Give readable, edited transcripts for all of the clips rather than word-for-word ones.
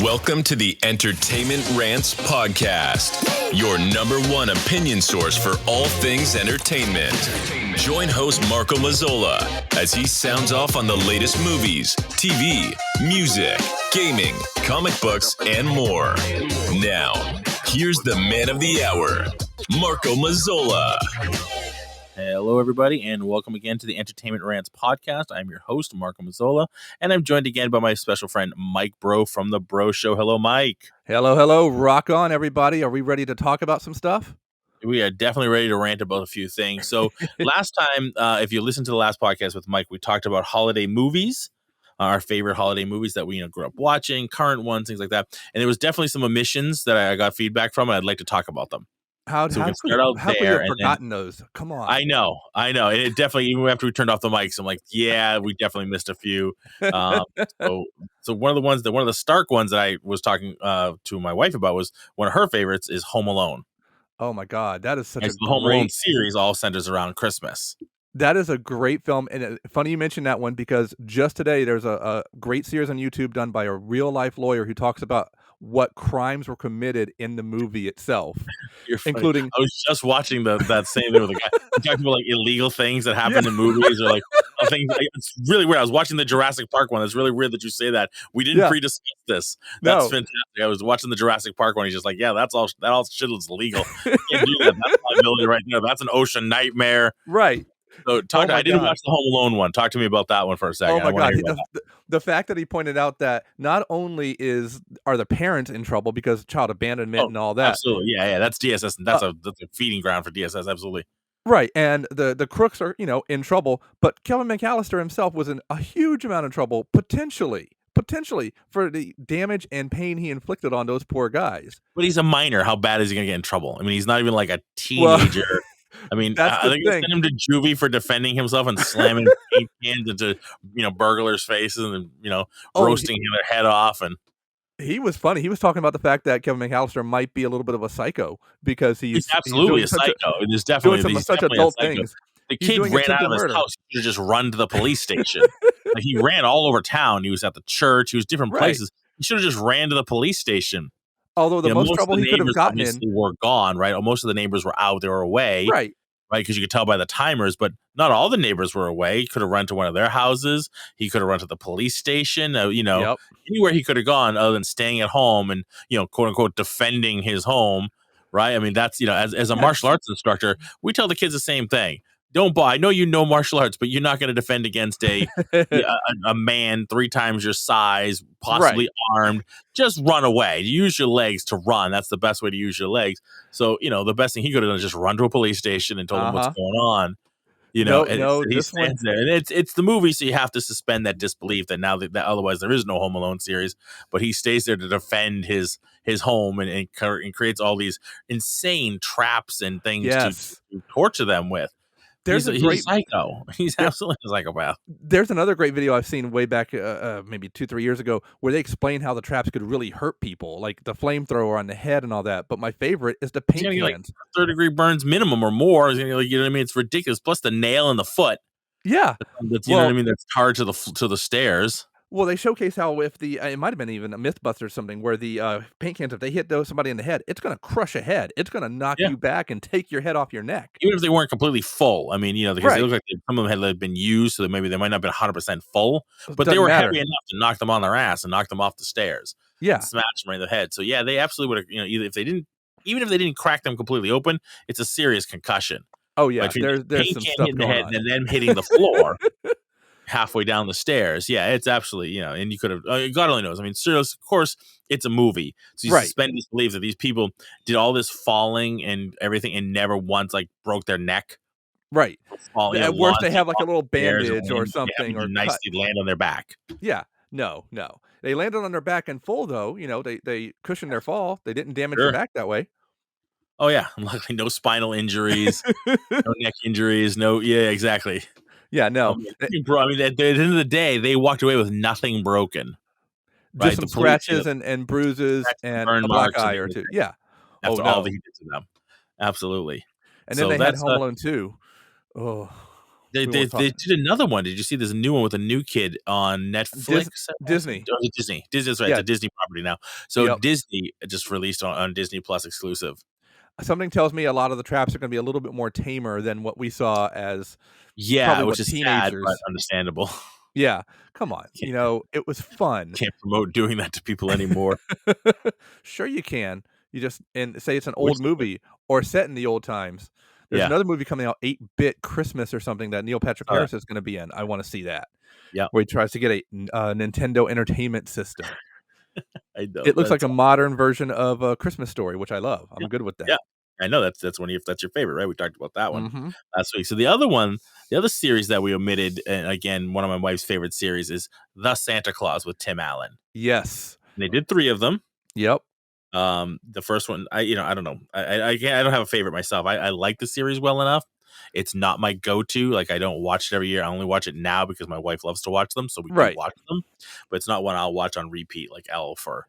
Welcome to the Entertainment Rants Podcast, your number one opinion source for all things entertainment. Join host Marco Mazzola as he sounds off on the latest movies, TV, music, gaming, comic books, and more. Now, here's the man of the hour, Marco Mazzola. Hello, everybody, and welcome again to the Entertainment Rants Podcast. I'm your host, Marco Mazzola, and I'm joined again by my special friend, Mike Bro from The Bro Show. Hello, Mike. Hello. Rock on, everybody. Are we ready to talk about some stuff? We are definitely ready to rant about a few things. So last time, if you listened to the last podcast with Mike, we talked about holiday movies, our favorite holiday movies that we grew up watching, current ones, things like that. And there was definitely some omissions that I got feedback from, and I'd like to talk about them. How could you have forgotten those? Come on. I know. And it definitely, even after we turned off the mics, I'm like, yeah, we definitely missed a few. So one of the stark ones that I was talking to my wife about was one of her favorites is Home Alone. Oh my God, that is such a the Home Alone series all centers around Christmas. That is a great film, and funny you mentioned that one because just today there's a great series on YouTube done by a real life lawyer who talks about what crimes were committed in the movie itself, including. I was just watching that same thing with a guy talking about illegal things that happen in movies or things. It's really weird. I was watching the Jurassic Park one. It's really weird that you say that. We didn't pre-discuss this. That's fantastic. I was watching the Jurassic Park one. He's just like, yeah, that all shit is illegal. You can't do that. That's liability right there. That's an ocean nightmare. Right. So I didn't watch the Home Alone one. Talk to me about that one for a second. Oh my God. The fact that he pointed out that not only are the parents in trouble because child abandonment and all that. Absolutely. Yeah. That's DSS. And that's a feeding ground for DSS. Absolutely. Right. And the crooks are, in trouble. But Kevin McAllister himself was in a huge amount of trouble, potentially for the damage and pain he inflicted on those poor guys. But he's a minor. How bad is he going to get in trouble? I mean, he's not even like a teenager. Well, I mean, I think they sent him to juvie for defending himself and slamming paint cans into, burglars' faces and, roasting their head off. And he was funny. He was talking about the fact that Kevin McAllister might be a little bit of a psycho because he's absolutely a psycho. There's definitely such adult things. The kid ran out of his house. He should just run to the police station. He ran all over town. He was at the church. He was different places. He should have just ran to the police station. Although the most trouble he could have gotten in were gone, right? Most of the neighbors were out; they were away, right? Because you could tell by the timers. But not all the neighbors were away. He could have run to one of their houses. He could have run to the police station. Anywhere he could have gone other than staying at home and quote unquote defending his home, right? I mean, that's as a martial arts instructor, we tell the kids the same thing. Don't buy. I know you know martial arts, but you're not going to defend against a man 3 times your size, possibly armed. Just run away. Use your legs to run. That's the best way to use your legs. So, the best thing he could have done is just run to a police station and told them what's going on. He stands there, and it's the movie, so you have to suspend that disbelief that now that otherwise there is no Home Alone series. But he stays there to defend his home and creates all these insane traps and things to torture them with. He's a psycho. He's absolutely a psychopath. There's another great video I've seen way back, maybe 2-3 years ago, where they explain how the traps could really hurt people, like the flamethrower on the head and all that. But my favorite is the paint cans. Like 3rd-degree burns minimum or more. You know what I mean? It's ridiculous. Plus the nail in the foot. Yeah, that's what I mean. That's hard to the stairs. Well, they showcase how if it might have been even a Mythbuster or something where the paint cans, if they hit somebody in the head, it's going to crush a head. It's going to knock you back and take your head off your neck. Even if they weren't completely full. I mean, because they look like some of them had been used, so maybe they might not have been 100% full, but they were heavy enough to knock them on their ass and knock them off the stairs. Yeah. Smash them right in the head. So, yeah, they absolutely would have, even if they didn't crack them completely open, it's a serious concussion. Oh, yeah. There's some stuff hitting the head and then hitting the floor. Halfway down the stairs. Yeah, it's absolutely, and you could have, God only knows. I mean, of course, it's a movie. So you suspend disbelief that these people did all this falling and everything and never once broke their neck. Right. At worst, they have like a little bandage or something. Or nicely land on their back. Yeah. No. They landed on their back in full, though. They cushioned their fall. They didn't damage their back that way. Oh, yeah. Luckily, no spinal injuries, no neck injuries. No. Yeah, exactly. Yeah, no. I mean, at the end of the day, they walked away with nothing broken. Just some scratches and bruises and a black eye or two. Yeah. After all that he did to them. Absolutely. And then they had Home Alone 2. Oh. We won't talk. They did another one. Did you see this new one with a new kid on Netflix? Disney. Oh, Disney. Disney's right. Yeah. It's a Disney property now. So Yep. Disney just released on Disney Plus exclusive. Something tells me a lot of the traps are going to be a little bit more tamer than what we saw as Yeah, probably which what is sad, teenagers. but understandable. Yeah, come on. It was fun. Can't promote doing that to people anymore. Sure you can. You just and say it's an Which old movie or set in the old times. There's yeah. another movie coming out, 8-Bit Christmas or something that Neil Patrick Harris is gonna be in. I wanna see that. Yeah. Where he tries to get a Nintendo Entertainment System. I know. It looks like That's a modern version of A Christmas Story, which I love. I'm good with that. yeah. I know that's that's your favorite, right? We talked about that one Mhm. last week. So the other series that we omitted, and again, one of my wife's favorite series is The Santa Claus with Tim Allen. Yes. And they did 3 of them. Yep. The first one, I don't know. I don't have a favorite myself. I like the series well enough. It's not my go-to. Like I don't watch it every year. I only watch it now because my wife loves to watch them, so we do Right. watch them. But it's not one I'll watch on repeat like Elf or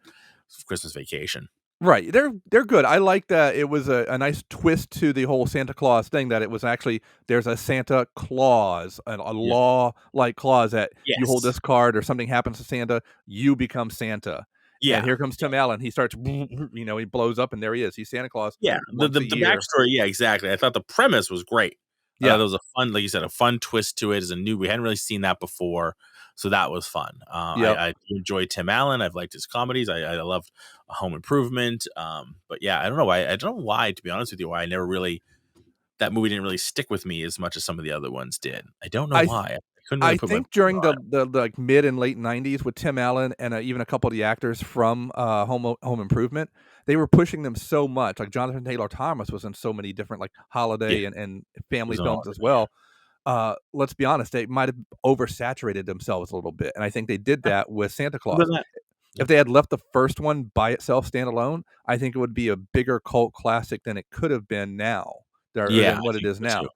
Christmas Vacation. Right. They're good. I like that it was a nice twist to the whole Santa Claus thing, that it was actually there's a Santa Claus, a law-like clause that you hold Yes. this card or something happens to Santa, you become Santa. Yeah. And here comes Tim Allen. He starts, he blows up and there he is. He's Santa Claus. Yeah. The once a year. backstory, yeah, exactly. I thought the premise was great. Yeah. There was a fun, like you said, a fun twist to it. We hadn't really seen that before. So that was fun. Yep. I enjoy Tim Allen. I've liked his comedies. I loved Home Improvement. But yeah, I don't know why. I don't know why, to be honest with you, why that movie didn't really stick with me as much as some of the other ones did. I don't know why. I couldn't really I put my think during finger on it. the like mid and late '90s with Tim Allen and even a couple of the actors from Home Improvement, they were pushing them so much. Like Jonathan Taylor Thomas was in so many different like holiday Yeah, and family was on all films of as it, well. Let's be honest, they might have oversaturated themselves a little bit, and I think they did that with Santa Other Claus. than that, If they had left the first one by itself, standalone, I think it would be a bigger cult classic than it could have been now, or yeah, than I what it think is so now. too.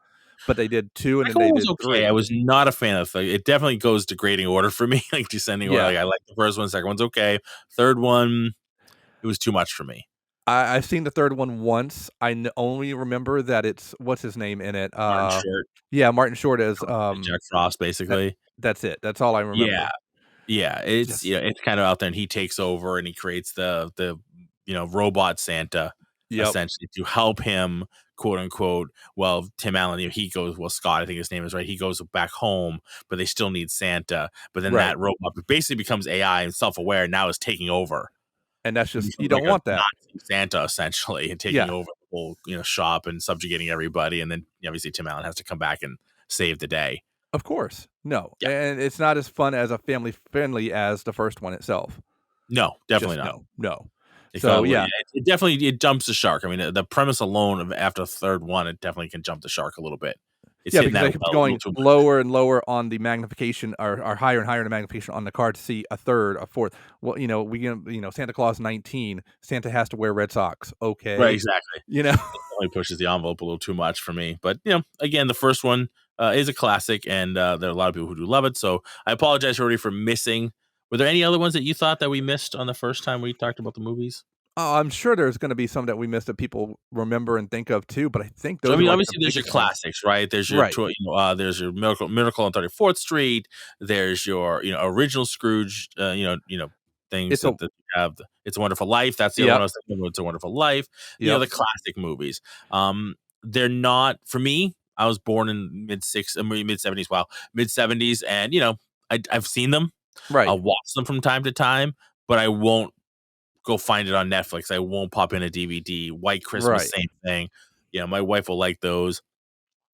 But they did 2, and then Second they one was did okay. I 3. was not a fan of it. It definitely goes degrading order for me, like descending order. Yeah. Like I like the first one, second one's okay. Third one, it was too much for me. I've seen the third one once. I only remember that it's what's his name in it? Martin Short, Yeah, Martin Short as Jack Frost, basically. that's it. That's all I remember. Yeah, yeah. It's Just it's kind of out there, and he takes over and he creates the robot Santa Yep. essentially to help him, quote unquote. Well, Tim Allen, he goes. Well, Scott, I think his name is right. He goes back home, but they still need Santa. But then Right. that robot basically becomes AI and self-aware. And now is taking over. And that's just you Becomes don't like want a that. Nazi Santa essentially, and taking over the whole shop and subjugating everybody. And then obviously Tim Allen has to come back and save the day. Of course. No. Yeah. And it's not as fun as a family friendly as the first one itself. No, definitely Just not. No. It So yeah. it definitely jumps the shark. I mean, the premise alone after the third one, it definitely can jump the shark a little bit. It's Yeah, hitting because that they kept well a going little too much. lower and lower on the magnification or higher and higher in the magnification on the card to see a third, a fourth. Well, Santa Claus 19, Santa has to wear red socks. Okay. Right, exactly. You know. It definitely pushes the envelope a little too much for me. But again, the first one is a classic, and there are a lot of people who do love it. So I apologize already for missing. Were there any other ones that you thought that we missed on the first time we talked about the movies? Oh, I'm sure there's gonna be some that we missed that people remember and think of too, but I think those So, I are mean, like obviously, the there's your biggest ones. classics, right? There's your, Right. there's your Miracle on 34th Street. There's your, original Scrooge, things It's a that you have. It's a Wonderful Life. That's the other Yep. one I was thinking of. It's a Wonderful Life. Yep. The classic movies. They're not for me. I was born in mid 70s. Wow, mid 70s, and I've seen them. Right. I'll watch them from time to time, but I won't go find it on Netflix. I won't pop in a DVD. White Christmas, Right. same thing. My wife will like those.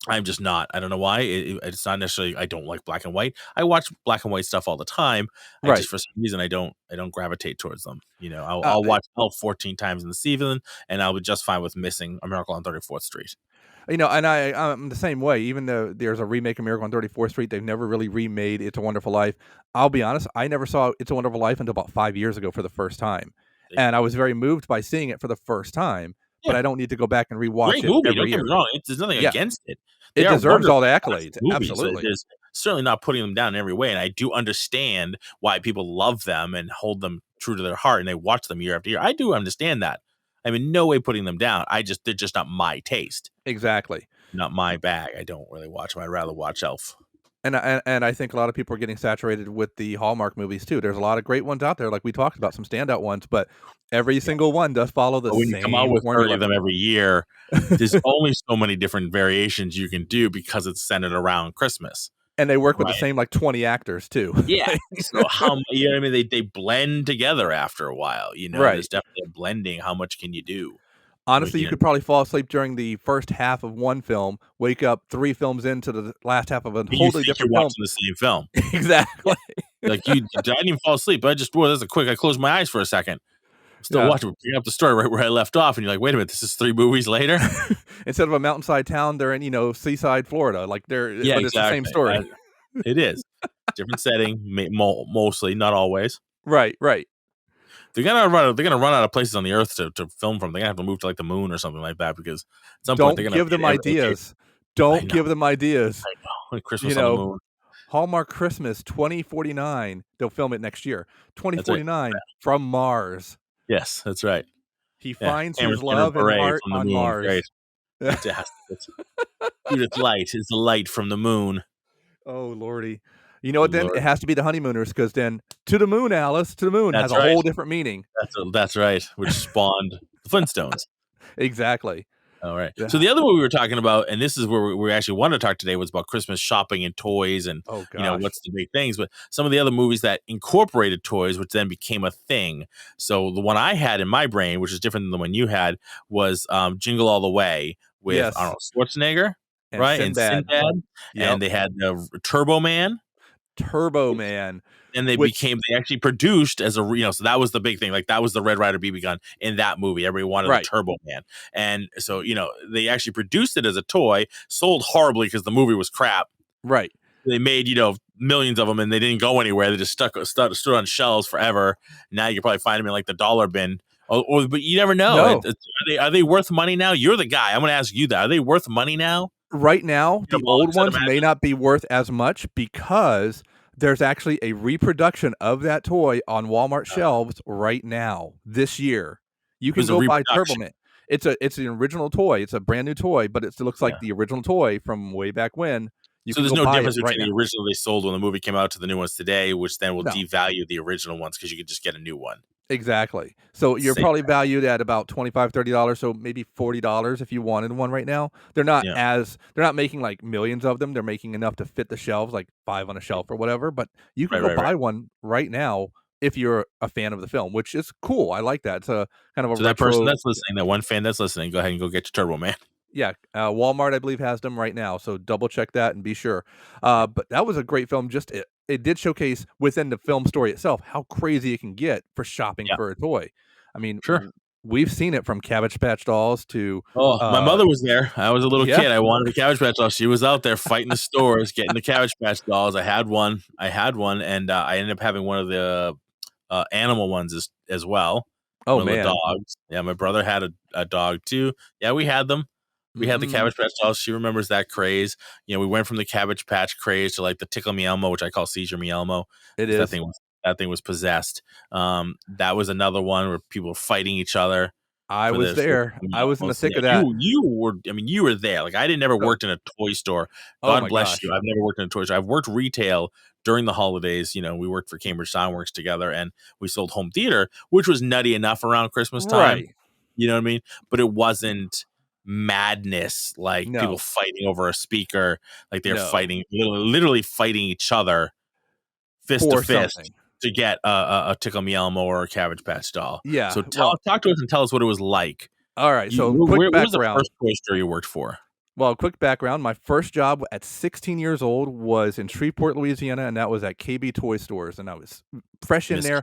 I'm just not. I don't know why. It's not necessarily I don't like black and white. I watch black and white stuff all the time. I Right. just for some reason I don't gravitate towards them. I'll, Uh, I'll watch Elf 14 times in the season, and I'll be just fine with missing A Miracle on 34th Street. and I'm the same way. Even though there's a remake of Miracle on 34th Street, they've never really remade It's a Wonderful Life. I'll be honest, I never saw It's a Wonderful Life until about 5 years ago for the first time. And I was very moved by seeing it for the first time, but Yeah. I don't need to go back and rewatch Great it movie. every Don't get year. me wrong. There's nothing Yeah. against it. It They are deserves all the wonderful accolades. movies. Absolutely. There's certainly not putting them down in every way, and I do understand why people love them and hold them true to their heart, and they watch them year after year. I do understand that. I'm in no way putting them down. They're just not my taste. Exactly. not my bag. I don't really watch them. I'd rather watch Elf. And I think a lot of people are getting saturated with the Hallmark movies too. There's a lot of great ones out there, like we talked about, some standout ones, but every single one does follow the But when you come out same with 30 formula. of them every year, there's only so many different variations you can do because it's centered around Christmas. And they work with Right. the same, like, 20 actors too. Yeah. So you know what I mean? They blend together after a while, you know? Right. There's definitely a blending. How much can you do? Honestly, you could probably fall asleep during the first half of one film, wake up 3 films into the last half of a You totally think you're different film. watching the same film. Exactly. Like, I didn't even fall asleep. I closed my eyes for a second. Still Yeah. watching, picking up the story right where I left off, and you're like, wait a minute, this is 3 movies later? Instead of a mountainside town, they're in, seaside Florida. Like, but it's the same story. It is. Different setting, mostly, not always. Right. They're gonna run out of places on the earth to film from. They're gonna have to move to like the moon or something like that because at some point they're gonna give them ideas. Don't give them ideas. I know. Christmas on the moon. Hallmark Christmas 2049. They'll film it next year. 2049 from Mars. Yes, that's right. He finds his love and heart on Mars. Great. Judith Light is the light from the moon. Oh, Lordy. You know what, then? It has to be the honeymooners, because then, to the moon, Alice, to the moon has a whole different meaning. That's right, which spawned the Flintstones. Exactly. All right. Yeah. So the other movie we were talking about, and this is where we actually wanted to talk today, was about Christmas shopping and toys and, what's the big things. But some of the other movies that incorporated toys, which then became a thing. So the one I had in my brain, which is different than the one you had, was Jingle All the Way with, I don't know, Schwarzenegger, and right? Sinbad. And Sinbad. Yep. And they had Turbo Man. And they actually produced as a, so that was the big thing. Like that was the Red Ryder BB gun in that movie. Everybody wanted the Turbo Man. And so, they actually produced it as a toy, sold horribly because the movie was crap. Right. They made, millions of them and they didn't go anywhere. They just stood on shelves forever. Now you can probably find them in like the dollar bin. But you never know. No. Are they worth money now? You're the guy. I'm going to ask you that. Are they worth money now? Right now, the old ones may not be worth as much because there's actually a reproduction of that toy on Walmart shelves right now, this year. You can go buy Turbo Man. It's an original toy. It's a brand new toy, but it looks like the original toy from way back when. So there's no difference between the original they sold when the movie came out to the new ones today, which then will devalue the original ones because you could just get a new one. Exactly. So you're probably valued at about $25, $30, so maybe $40 if you wanted one right now. They're not making like millions of them. They're making enough to fit the shelves, like 5 on a shelf or whatever. But you can go buy one right now if you're a fan of the film, which is cool. I like that. It's a kind of a retro, that person that's listening, that one fan that's listening, go ahead and go get your Turbo Man. Yeah, Walmart, I believe, has them right now, so double check that and be sure. But that was a great film. Just it did showcase within the film story itself how crazy it can get for shopping for a toy. I mean, we've seen it from Cabbage Patch Dolls to. My mother was there. I was a little kid. I wanted a Cabbage Patch doll. She was out there fighting the stores, getting the Cabbage Patch dolls. I had one, and I ended up having one of the animal ones as well. Oh, man, the dogs. Yeah, my brother had a dog too. Yeah, we had them. We had the Cabbage Patch dolls. She remembers that craze. We went from the Cabbage Patch craze to like the Tickle Me Elmo, which I call Seizure Me Elmo. It is. That thing was possessed. That was another one where people were fighting each other. I was there. I was in the thick of that. You were there. Like I never worked in a toy store. God bless you. I've never worked in a toy store. I've worked retail during the holidays. We worked for Cambridge Soundworks together, and we sold home theater, which was nutty enough around Christmas time. Right. You know what I mean? But it wasn't madness like people fighting over a speaker, like they're fighting, literally fighting each other fist to fist to get a Tickle Me Elmo or a Cabbage Patch doll. Yeah. So talk to us and tell us what it was like. All right. So where was the first toy store you worked for? Well, quick background. My first job at 16 years old was in Shreveport, Louisiana, and that was at KB Toy Stores, and I was fresh in there.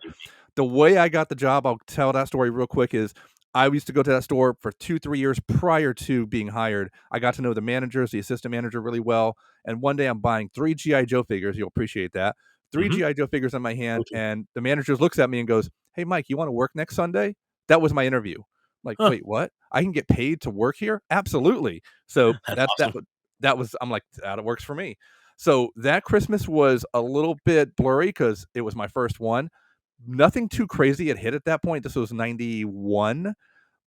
The way I got the job, I'll tell that story real quick, is I used to go to that store for 2-3 years prior to being hired. I got to know the managers, the assistant manager really well. And one day I'm buying 3 G.I. Joe figures. You'll appreciate that. 3 G.I. Joe figures in my hand. And the manager looks at me and goes, "Hey, Mike, you want to work next Sunday?" That was my interview. I'm like, wait, what? I can get paid to work here? Absolutely. So that was, I'm like, that works for me. So that Christmas was a little bit blurry because it was my first one. Nothing too crazy had hit at that point. This was 91.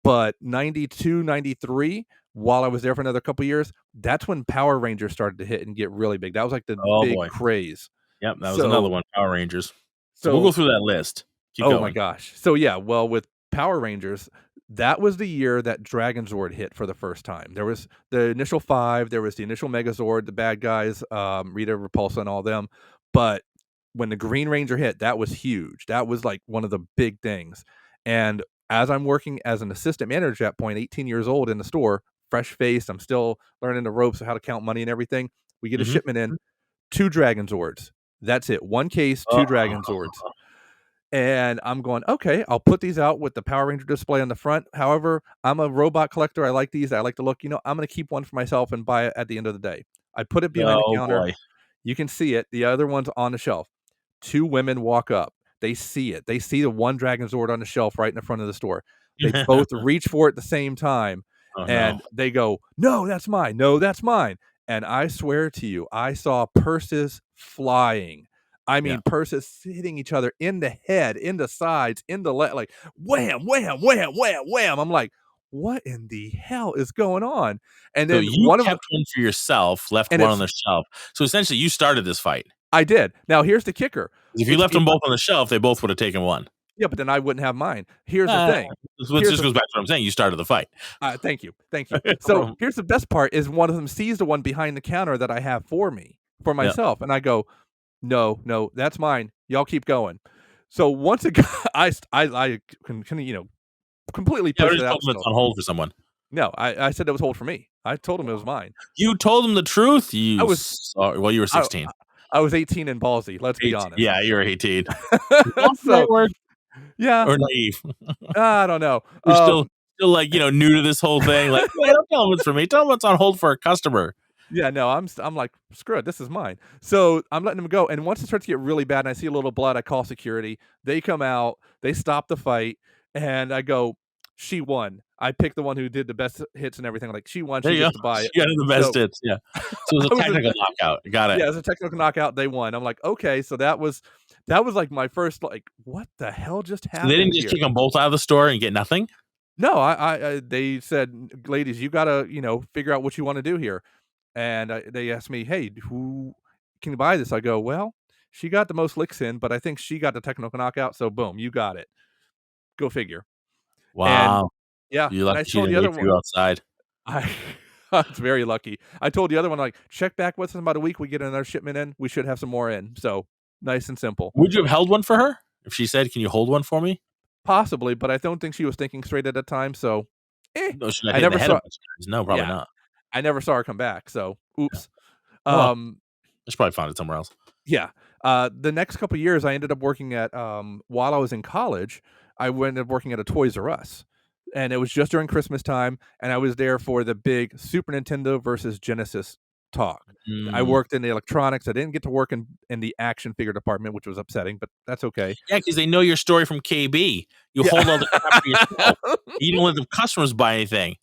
But 92, 93, while I was there for another couple years, that's when Power Rangers started to hit and get really big. That was like the Oh big boy. craze. Yep, that was another So one, Power Rangers. So we'll go so through that list. Keep oh my going. gosh. So yeah, well, with Power Rangers, that was the year that Dragon Zord hit for the first time. There was the initial 5, there was the initial Megazord, the bad guys, Rita, Repulsa, and all them. But when the Green Ranger hit, that was huge. That was like one of the big things. And as I'm working as an assistant manager at that point, 18 years old in the store, fresh faced, I'm still learning the ropes of how to count money and everything. We get a Mhm. shipment in, 2 Dragon Zords. That's it. One case, 2 Dragon Zords. And I'm going, okay, I'll put these out with the Power Ranger display on the front. However, I'm a robot collector. I like these. I like the look. I'm going to keep one for myself and buy it at the end of the day. I put it behind the Oh counter. boy. You can see it. The other one's on the shelf. 2 women walk up. They see it. They see the one Dragon Zord on the shelf right in the front of the store. They both reach for it at the same time, Oh no. and they go, "No, that's mine. No, that's mine." And I swear to you, I saw purses flying. I Yeah. mean, purses hitting each other in the head, in the sides, in the like wham, wham, wham, wham, wham. I'm like, what in the hell is going on? And So then you one of them, kept one for yourself, left and one on it's the shelf. So essentially you started this fight. I did. Now here's the kicker. 'Cause if you It's left them both on the shelf, they both would have taken one. Yeah, but then I wouldn't have mine. Here's the Uh, thing. which Here's just the goes back to what I'm saying. You started the fight. Thank you, thank you. No So problem. here's the best part: is one of them sees the one behind the counter that I have for me, for Yeah. myself, and I go, "No, no, that's mine. Y'all keep going." So once it got, I can completely Yeah, I pushed it just out told them it's still. on hold for someone. No, I said it was hold for me. I told him it was mine. You told them the truth? I You was well, you were I 16. I was 18 and ballsy. Let's be 18. honest. Yeah, you were 18. Is that the right So word? yeah, Or naive? I don't know. You're still like, new to this whole thing. Like, "Yeah, don't tell them it's for me. Tell them it's on hold for a customer." Yeah, no, I'm like, "Screw it, this is mine." So, I'm letting them go, and once it starts to get really bad and I see a little blood, I call security. They come out, they stop the fight, and I go, "She won." I picked the one who did the best hits and everything, like, "She won, There she you gets go. to buy it." You got the best So, hits, yeah. So it was I a was technical knockout. Got it. yeah, as a technical knockout, they won. I'm like, "Okay." So that was, like, my first, like, "What the hell just So they didn't happened just here?" kick them both out of the store and get nothing? No, I they said, "Ladies, you gotta, figure out what you wanna do here." And, they asked me, "Hey, who can buy this?" I go, "Well, she got the most licks in, but I think she got the technical knockout, so boom, you got it. Go figure." And Wow. yeah, You're and lucky I she told didn't the other wait for one you outside. I I was very lucky. I told the other one, like, "Check back with us in about a week, we get another shipment in, we should have some more in." So, nice and simple. Would you have held one for her? If she said, "Can you hold one for me?" Possibly, but I don't think she was thinking straight at the time, so, No, she got I hit in the never head a saw bunch of times. No, probably yeah, not. I never saw her come back, so Yeah. oops. Oh, well. Um She probably found it somewhere else. Yeah. The next couple years, I ended up working at, while I was in college, I ended up working at a Toys R Us, and it was just during Christmas time, and I was there for the big Super Nintendo versus Genesis talk. I Mm. worked in the electronics. I didn't get to work in the action figure department, which was upsetting, but that's okay. Yeah, because they know your story from KB. You Yeah. hold all the crap for yourself. You don't let the customers buy anything.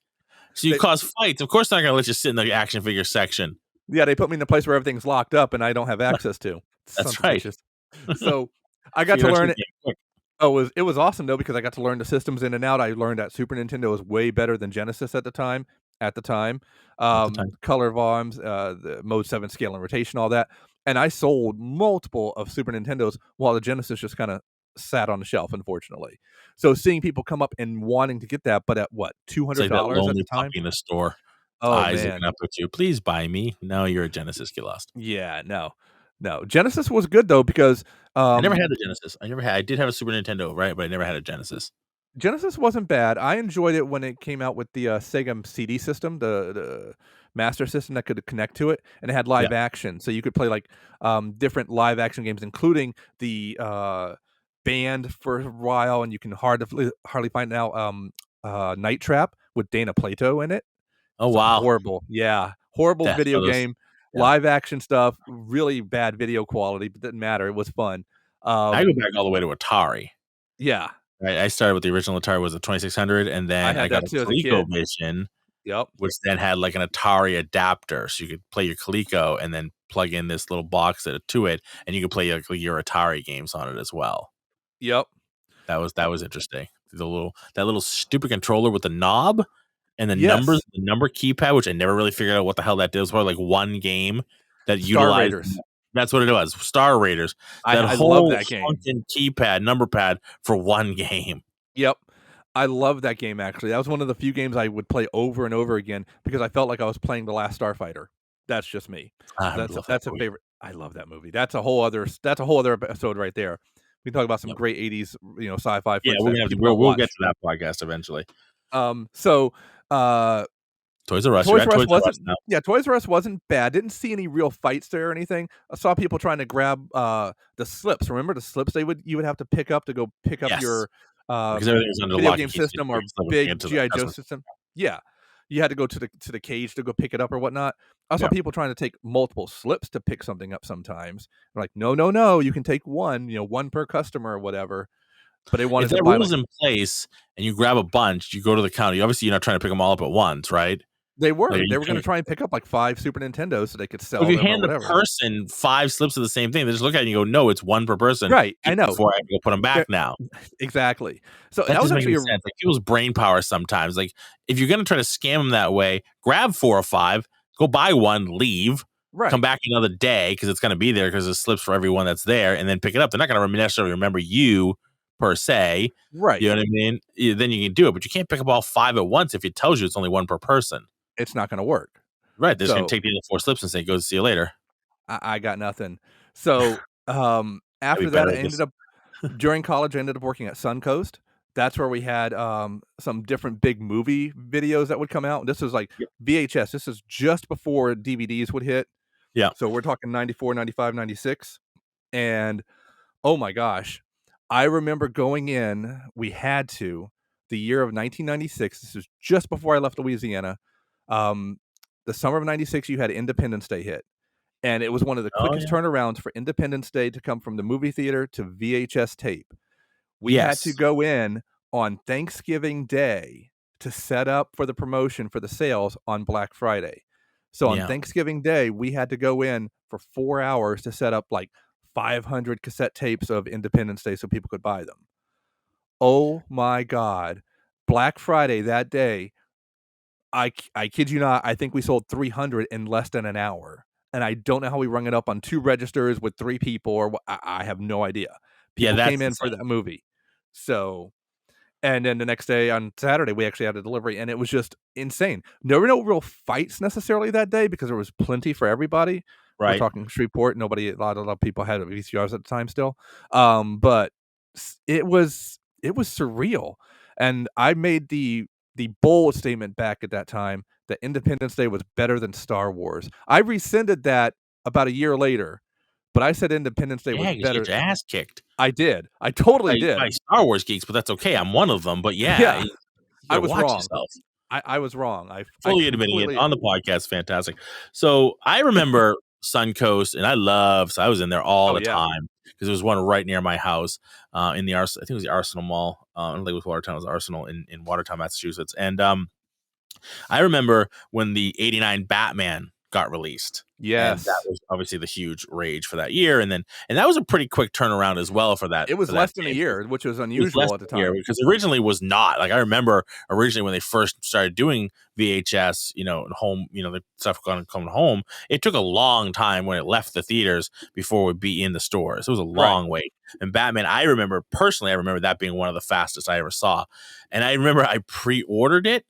So you They cause fights. Of course, they're not gonna let you sit in the action figure section. yeah, they put me in a place where everything's locked up and I don't have access to. Sons That's of right. bitches. So, I got to Figure out your learn it. game quick. Oh, it was awesome though because I got to learn the systems in and out. I learned that Super Nintendo was way better than Genesis at the time. At the time, At the time. color volumes, the Mode 7 scale and rotation, all that. And I sold multiple of Super Nintendos while the Genesis just kind of sat on the shelf, unfortunately. So seeing people come up and wanting to get that, but at what, two It's hundred like that dollars at lonely the time? puppy in the store. Its Oh eyes man, looking up at you. "Please buy me." No, you're a Genesis. Get lost. yeah, no, no. Genesis was good though because I never um, had the Genesis. I did have a Super Nintendo, right? But I never had a Genesis. Genesis wasn't bad. I enjoyed it when it came out with the, Sega CD system, the Master System that could connect to it, and it had Yeah. live action, so you could play, like, different live action games, including the, Band for a while, and you can hardly find now, Night Trap with Dana Plato in it. Oh, It's a wow. horrible yeah, horrible Death video Brothers. game, Yeah. live action stuff, really bad video quality, but didn't matter, it was fun. I go Um, back all the way to Atari. yeah, Right, I started with the original Atari was a 2600, and I then I had got that a too as a kid. ColecoVision, Yep. which then had, like, an Atari adapter, so you could play your Coleco and then plug in this little box to it, and you could play, like, your Atari games on it as well. Yep. That was interesting. that little stupid controller with the knob and the Yes. number keypad, which I never really figured out what the hell that did. It was probably like one game that Star utilized. Raiders. That's what it was. Star Raiders. That I love whole that game. funkin' keypad, number pad for one game. Yep. I love that game, actually. That was one of the few games I would play over and over again because I felt like I was playing The Last Starfighter. That's just me. I love that That's a movie. favorite. I love that movie. That's a whole other episode right there. We can talk about some Yep. great 80s, sci-fi Yeah, flicks we're that gonna have to, people don't we'll watch. get to that podcast eventually. So, Toys R Us. Toys R Us Toys R Us wasn't now. yeah, Toys R Us wasn't bad. Didn't see any real fights there or anything. I saw people trying to grab the slips. Remember the slips you would have to pick up to go pick up Yes. your Because everything was under video lock game and key, so system you or still wouldn't big get to the G.I. Joe customer. system. Yeah. You had to go to the cage to go pick it up or whatnot. I saw Yeah. people trying to take multiple slips to pick something up sometimes. They're like, no, you can take one, one per customer or whatever. But they wanted If to that buy rule's in place and you grab a bunch, you go to the counter. Obviously, you're not trying to pick them all up at once, right? they were. Like, They were going to try and pick up like 5 Super Nintendos so they could sell if you them or hand the whatever. person 5 slips of the same thing, they just look at it and you go, "No, it's one per person." Right, I know. Before I have to go put them back now. Exactly. So That that was doesn't make actually any sense. Like people's brain power sometimes. Like if you're gonna try to scam them that way, grab 4 or 5, go buy one, leave, right. come back another day because it's gonna be there because there's slips for everyone that's there, and then pick it up. They're not gonna necessarily remember you per se. Right. You know what I mean? Then you can do it, but you can't pick up all 5 at once if it tells you it's only one per person. It's not going to work. Right. They're just gonna take the other 4 slips and say, "Go see you later." I got nothing. So after that, I ended up during college. I ended up working at Suncoast. That's where we had some different big movie videos that would come out. This was like VHS. This is just before DVDs would hit. Yeah. So we're talking 94, 95, 96. And oh my gosh, I remember going in. We had to the year of 1996. This is just before I left Louisiana. The summer of 96, you had Independence Day hit. And it was one of the quickest turnarounds for Independence Day to come from the movie theater to VHS tape. We had to go in on Thanksgiving Day to set up for the promotion for the sales on Black Friday. So on Thanksgiving Day, we had to go in for 4 hours to set up like 500 cassette tapes of Independence Day so people could buy them. Oh my God. Black Friday that day, I kid you not, I think we sold 300 in less than an hour. And I don't know how we rung it up on 2 registers with 3 people or I have no idea. People came in for that movie. So, and then the next day on Saturday, we actually had a delivery and it was just insane. There were no real fights necessarily that day because there was plenty for everybody. Right. We're talking Shreveport. A lot of people had VCRs at the time still. But it was surreal. And I made the bold statement back at that time that Independence Day was better than Star Wars. I rescinded that about a year later, but I said Independence Day was better. You get your ass kicked. I did. I totally did. By Star Wars geeks, but that's okay. I'm one of them. But yeah. I was wrong. Yourself. I was wrong. I fully admitting it on the podcast. Fantastic. So I remember Suncoast, and I was in there all the time because there was one right near my house in the I think it was the Arsenal Mall. I don't think it was Watertown. It was Arsenal in Watertown, Massachusetts. And I remember when the '89 Batman got released. Yes, and that was obviously the huge rage for that year, and that was a pretty quick turnaround as well for that. It was less than a year, which was unusual at the time. Because originally was not. Like I remember originally when they first started doing VHS, home, the stuff coming home. It took a long time when it left the theaters before it would be in the stores. It was a long wait. And Batman, I remember that being one of the fastest I ever saw, and I remember I pre-ordered it.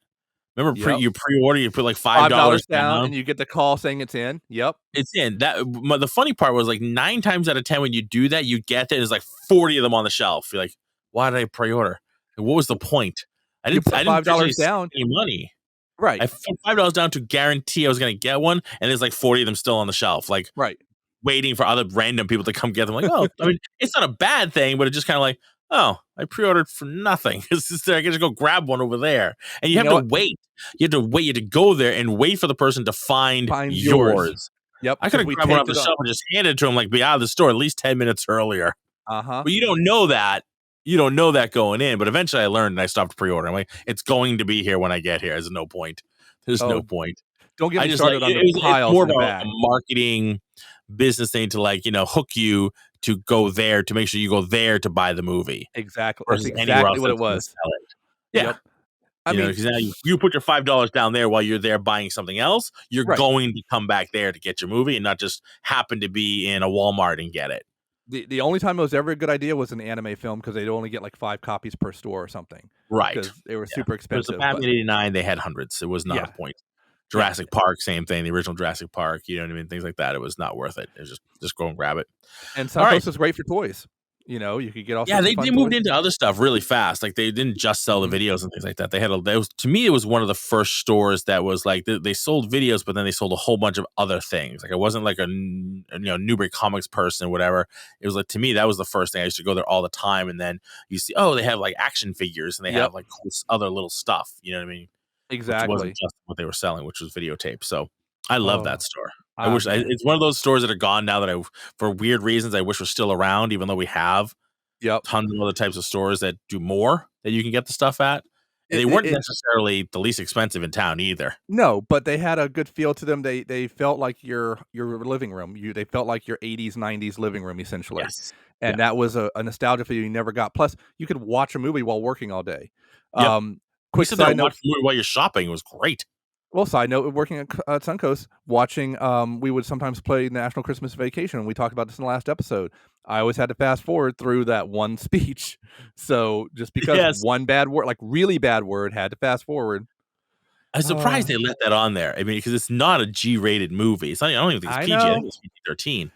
Remember, you pre-order, you put like $5 down, and you get the call saying it's in. Yep, it's in. The funny part was like 9 times out of 10 when you do that, you get there. There's like 40 of them on the shelf. You're like, why did I pre-order? Like, what was the point? I didn't put $5 down any money. Right, I put $5 down to guarantee I was going to get one, and there's like 40 of them still on the shelf. Like waiting for other random people to come get them. Like, oh, I mean, it's not a bad thing, but it's just kind of like, oh, I pre-ordered for nothing. I can just go grab one over there. And you have to wait. You have to wait. You have to go there and wait for the person to find yours. Yep. I could have grabbed one off the shelf and just handed it to him, like, be out of the store at least 10 minutes earlier. Uh-huh. But you don't know that. You don't know that going in. But eventually I learned and I stopped pre-ordering. I'm like, it's going to be here when I get here. There's no point. No point. Don't get me started on the piles more in the about bag. a marketing business thing to hook you to go there to make sure you go there to buy the movie Exactly. That's versus anywhere exactly else what it that's going to was. sell it. Yeah. Yep. I You know, mean, because now you put your $5 down there while you're there buying something else. You're right. going to come back there to get your movie and not just happen to be in a Walmart and get it. The only time it was ever a good idea was an anime film because they'd only get like 5 copies per store or something. Right. Because they were Yeah. super There's the expensive. But Batman '89. They had hundreds. It was not yeah. a point. Yeah. Jurassic Park, same thing. The original Jurassic Park. You know what I mean? Things like that. It was not worth it. It was just go and grab it. And All right. Suncoast is great for toys. You know, you could get all Yeah, sorts they of fun moved toys. into other stuff really fast. Like they didn't just sell the Mhm. videos and things like that. They had to me, it was one of the first stores that was like they sold videos, but then they sold a whole bunch of other things. Like I wasn't like a Newbury Comics person, whatever. It was like to me that was the first thing. I used to go there all the time, and then you see, oh, they have like action figures and they have like cool other little stuff. You know what I mean? Which wasn't Exactly. just what they were selling, which was videotape. So I love that Oh. store. I Ah, wish man. it's one of those stores that are gone now that for weird reasons, I wish were still around, even though we have Yep. tons of other types of stores that do more that you can get the stuff at. And they It weren't it necessarily the least expensive in town either. No, but they had a good feel to them. They felt like your living room. They felt like your 80s, 90s living room essentially. Yes. And Yeah. that was a nostalgia feel you never got. Plus, you could watch a movie while working all day. Yep. You Quick sit there side and note. watch the movie while you're shopping. It was great. Well, side note, working at Suncoast, watching, we would sometimes play National Christmas Vacation, and we talked about this in the last episode. I always had to fast forward through that one speech. So just because Yes. one bad word, like really bad word, had to fast forward. I'm surprised they let that on there. I mean, because it's not a G-rated movie. It's not. I don't even think it's I PG. I think know. it's PG-13.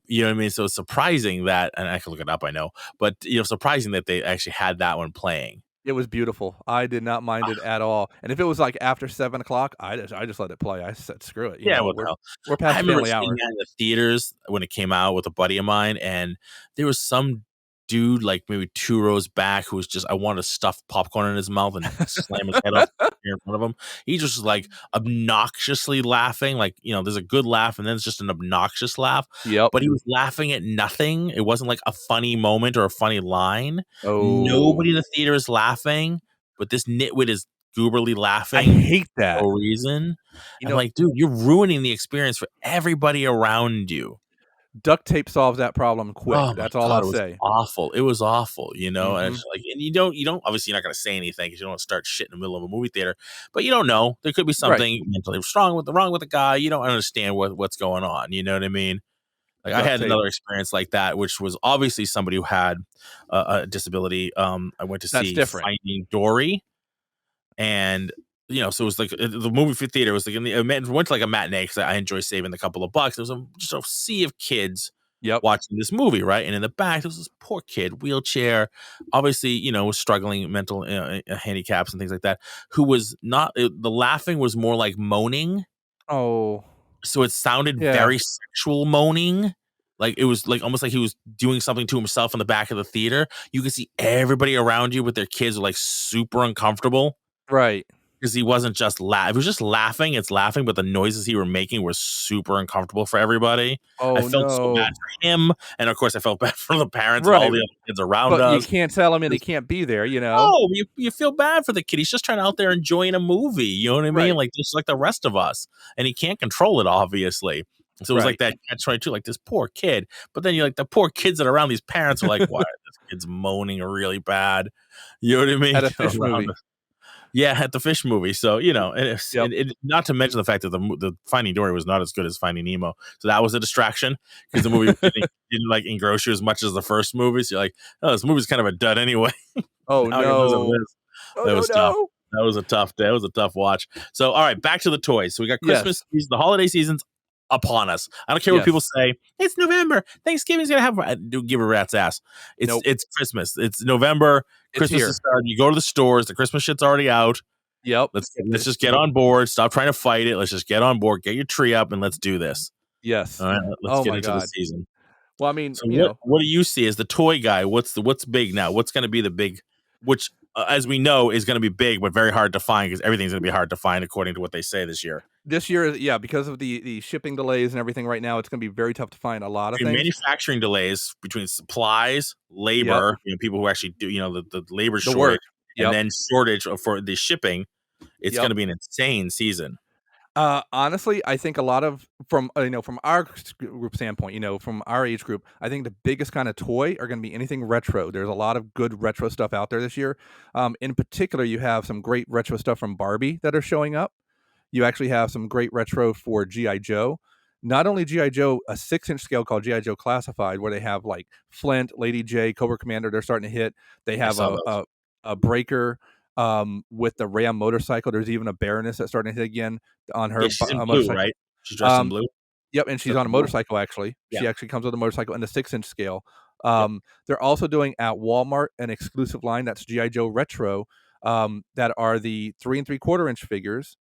You know what I mean? So it's surprising that, and I can look it up. I know, but surprising that they actually had that one playing. It was beautiful. I did not mind it at all. And if it was like after 7 o'clock, I just let it play. I said, screw it. Yeah, what the hell? We're I past remember family seeing hour. that in the theaters when it came out with a buddy of mine, and there was some dude like maybe 2 rows back who was just I wanted to stuff popcorn in his mouth and slam his head off in front of him. He just was like obnoxiously laughing, like there's a good laugh and then it's just an obnoxious laugh. Yep. But he was laughing at nothing. It wasn't like a funny moment or a funny line. Oh. Nobody in the theater is laughing, but this nitwit is gooberly I laughing hate for that. no reason. You I'm know, like, dude, you're ruining the experience for everybody around you. duct tape solves that problem quick. Oh my That's all god, I'll it was say. awful. It was awful, and Mhm. it's like, and you don't obviously you're not gonna say anything because you don't want to start shit in the middle of a movie theater, but you don't know. There could be Right. something mentally wrong with the guy. You don't understand what's going on. You know what I mean? Like I Duct had tape. another experience like that, which was obviously somebody who had a disability. I went to That's see different. Finding Dory, and so it was like the movie theater was like went to like a matinee because I enjoy saving a couple of bucks. There was just a sea of kids Yep. watching this movie, right? And in the back, there was this poor kid, wheelchair, obviously, was struggling mental handicaps and things like that, who was not, the laughing was more like moaning. Oh. So it sounded Yeah. very sexual moaning. Like it was like almost like he was doing something to himself in the back of the theater. You could see everybody around you with their kids were like super uncomfortable. Right. Because he wasn't just he was just laughing. It's laughing, but the noises he were making were super uncomfortable for everybody. I Oh, felt so no. bad for him, and of course, I felt bad for the parents and all Right. the other kids around But you us. can't tell him and he can't be there, you know? Oh, you feel bad for the kid. He's just trying out there enjoying a movie. You know what I mean? Right. Like just like the rest of us, and he can't control it, obviously. So it was like Right. that catch-22, like this poor kid. But then you're like the poor kids that are around these parents are like, why this kid's moaning really bad? You know what I mean? At a fish movie. Yeah, at the fish movie. So Yep. not to mention the fact that the Finding Dory was not as good as Finding Nemo. So that was a distraction because the movie didn't like engross you as much as the first movie. So you're like, oh, this movie's kind of a dud anyway. Oh, Now I gotta listen to no. this. Oh, That no, was tough. no. That was a tough day. That was a tough watch. So all right, back to the toys. So we got Christmas, Yes. the holiday season's upon us. I don't care what people Yes. say. It's November. Thanksgiving's gonna have. I do give a rat's ass. Nope. It's Christmas. It's November. It's Christmas here. is starting. You go to the stores. The Christmas shit's already out. Yep. Let's just get on board. Stop trying to fight it. Let's just get on board. Get your tree up and let's do this. Yes. All right, let's Oh get my into the God. season. Well, I mean, So what do you see as the toy guy? What's big now? What's going to be the big, which as we know is going to be big but very hard to find because everything's going to be hard to find according to what they say this year. This year, yeah, because of the shipping delays and everything right now, it's gonna be very tough to find a lot of Between things. manufacturing delays, between supplies, labor, people who actually do, the labor The shortage, work. and Yep. then shortage for the shipping, it's Yep. going to be an insane season. Honestly, I think a lot of from from our group standpoint, from our age group, I think the biggest kind of toy are going to be anything retro. There's a lot of good retro stuff out there this year. In particular, you have some great retro stuff from Barbie that are showing up. You actually have some great retro for GI Joe. Not only GI Joe, a 6-inch scale called GI Joe Classified, where they have like Flint, Lady J, Cobra Commander. They're starting to hit. They I have saw those. a breaker with the Ram motorcycle. There's even a Baroness that's starting to hit again on Yeah, her she's in blue, motorcycle. right? She's dressed in Um, blue. yep, and she's That's on a the blue. motorcycle. Actually, Yeah. she actually comes with a motorcycle in the 6-inch scale. Yep. They're also doing at Walmart an exclusive line that's GI Joe Retro, that are the 3 3/4 inch figures,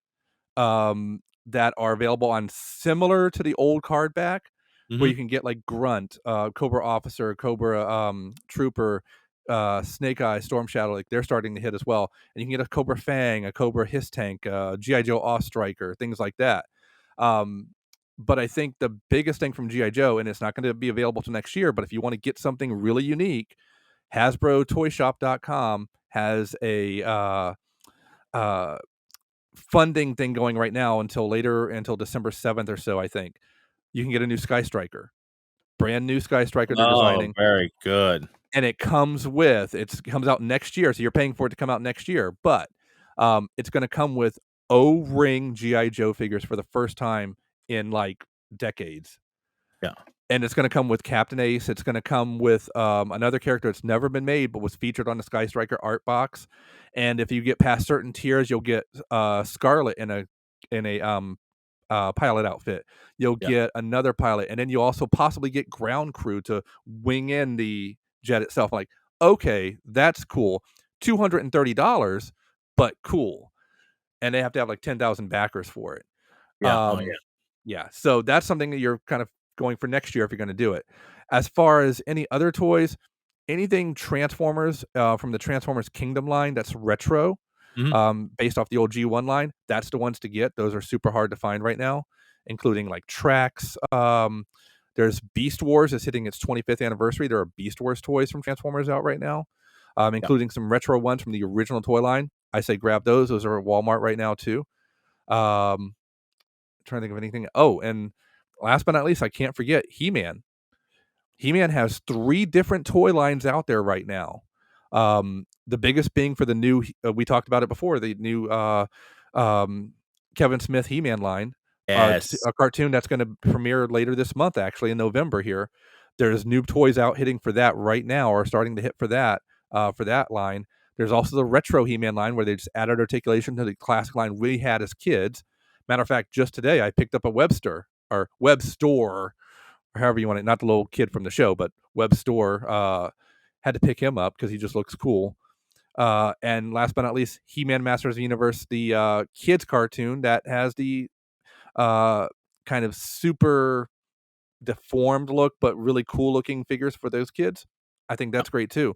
that are available on similar to the old card back, where Hmm. you can get like Grunt, Cobra Officer, Cobra Trooper, Snake Eye, Storm Shadow. Like they're starting to hit as well, and you can get a Cobra Fang, a Cobra Hiss Tank, GI Joe Awe Striker, things like that. Um, but I think the biggest thing from GI Joe, and it's not going to be available till next year, but if you want to get something really unique, HasbroToyShop.com has a uh, funding thing going right now until December 7th or so, I think. You can get a new Sky Striker. Brand new Sky Striker they're Oh, designing, very good. and it comes out next year, so you're paying for it to come out next year, but, it's gonna come with O-ring GI Joe figures for the first time in, like, decades. Yeah. And it's gonna come with Captain Ace, it's gonna come with, another character that's never been made but was featured on the Sky Striker art box, and if you get past certain tiers, you'll get, Scarlet in a pilot outfit. You'll Yeah. get another pilot, and then you'll also possibly get ground crew to wing in the jet itself. Like, okay, that's cool. $230, but cool. And they have to have like 10,000 backers for it. Yeah. Oh, yeah. Um, yeah, so that's something that you're kind of going for next year if you're going to do it. As far as any other toys, anything Transformers, from the Transformers Kingdom line that's retro, Mhm. based off the old G1 line, that's the ones to get. Those are super hard to find right now, including like Trax. There's Beast Wars is hitting its 25th anniversary. There are Beast Wars toys from Transformers out right now, Yeah. including some retro ones from the original toy line. I say grab those. Those are at Walmart right now too. Um, Trying to think of anything. Oh, and last but not least, I can't forget He-Man. He-Man has 3 different toy lines out there right now. The biggest being for the new we talked about it before, the new, um, Kevin Smith He-Man line, Yes. a cartoon that's gonna premiere later this month, actually, in November here. There's new toys out hitting for that right now, or starting to hit for that line. There's also the retro He-Man line where they just added articulation to the classic line we had as kids. Matter of fact, just today, I picked up a Webster or Web Store, or however you want it, not the little kid from the show, but Web Store, had to pick him up because he just looks cool. And last but not least, He-Man Masters of the Universe, the kids cartoon that has the uh, kind of super deformed look, but really cool looking figures for those kids. I think Yeah. that's great too.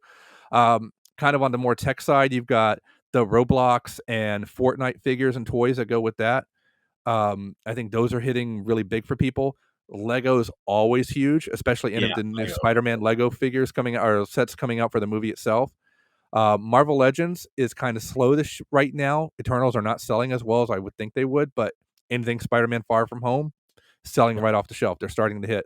Kind of on the more tech side, you've got the Roblox and Fortnite figures and toys that go with that. I think those are hitting really big for people. Lego's always huge, especially any Yeah. of the new Lego. Spider-Man Lego figures coming out, or sets coming out for the movie itself. Marvel Legends is kind of slow right now. Eternals are not selling as well as I would think they would, but anything Spider-Man Far From Home selling Yeah. right off the shelf. They're starting to hit.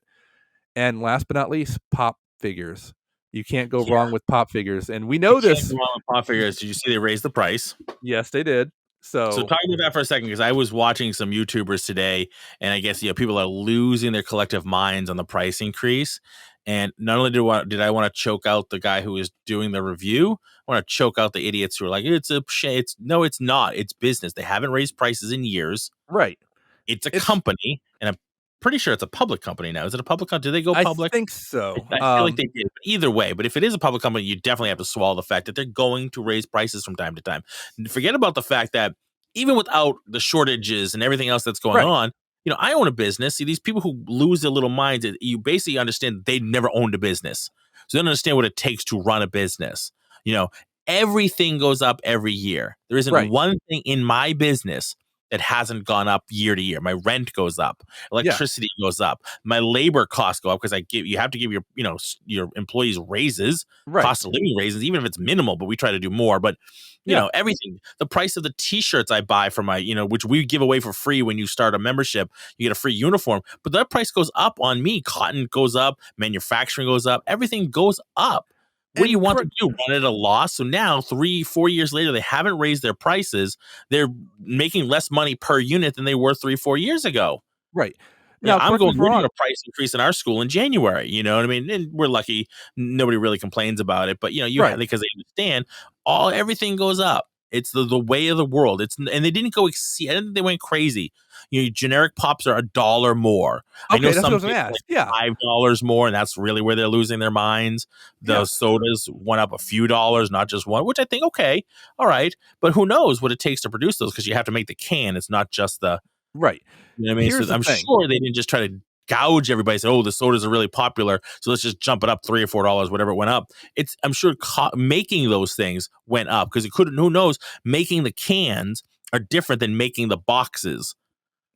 And last but not least, pop figures. You can't go Yeah. wrong with pop figures, and we You know can't this. go wrong with pop figures. Did you see they raised the price? Yes, they did. So So talk about that for a second, because I was watching some YouTubers today, and I guess people are losing their collective minds on the price increase. And not only did I want to choke out the guy who was doing the review, I want to choke out the idiots who are like, it's a shame. No, it's not. It's business. They haven't raised prices in years. right. It's a It's company, and I'm pretty sure it's a public company now. Is it a public company? Did they go I public? think so. I feel like they did. But either way, but if it is a public company, you definitely have to swallow the fact that they're going to raise prices from time to time. And forget about the fact that even without the shortages and everything else that's going Right. on, I own a business. See, these people who lose their little minds, you basically understand they never owned a business. So they don't understand what it takes to run a business. You know, everything goes up every year. There isn't Right. one thing in my business that hasn't gone up year to year. My rent goes up, electricity goes up, my labor costs go up because you have to give your employees raises, cost of living raises, even if it's minimal, but we try to do more. But everything, the price of the t-shirts I buy for my, which we give away for free when you start a membership, you get a free uniform, but that price goes up on me. Cotton goes up, manufacturing goes up, everything goes up. What do you want to do? Run at a loss? So now 3-4 years later, they haven't raised their prices. They're making less money per unit than they were 3-4 years ago. Right. Now, we're doing a price increase in our school in January. You know what I mean? And we're lucky; nobody really complains about it. But because they understand, everything goes up. It's the way of the world. And they didn't go exceed. I didn't think they went crazy. Generic pops are $1 more. Okay, I know that's some what I was gonna ask. $5 more, and that's really where they're losing their minds. The sodas went up a few dollars, not just one, which I think all right. But who knows what it takes to produce those? Because you have to make the can. It's not just the right. You know what I mean? So I'm sure they didn't just try to gouge everybody. Say, the sodas are really popular, so let's just jump it up $3 or $4, whatever it went up. I'm sure making those things went up because it couldn't. Who knows? Making the cans are different than making the boxes,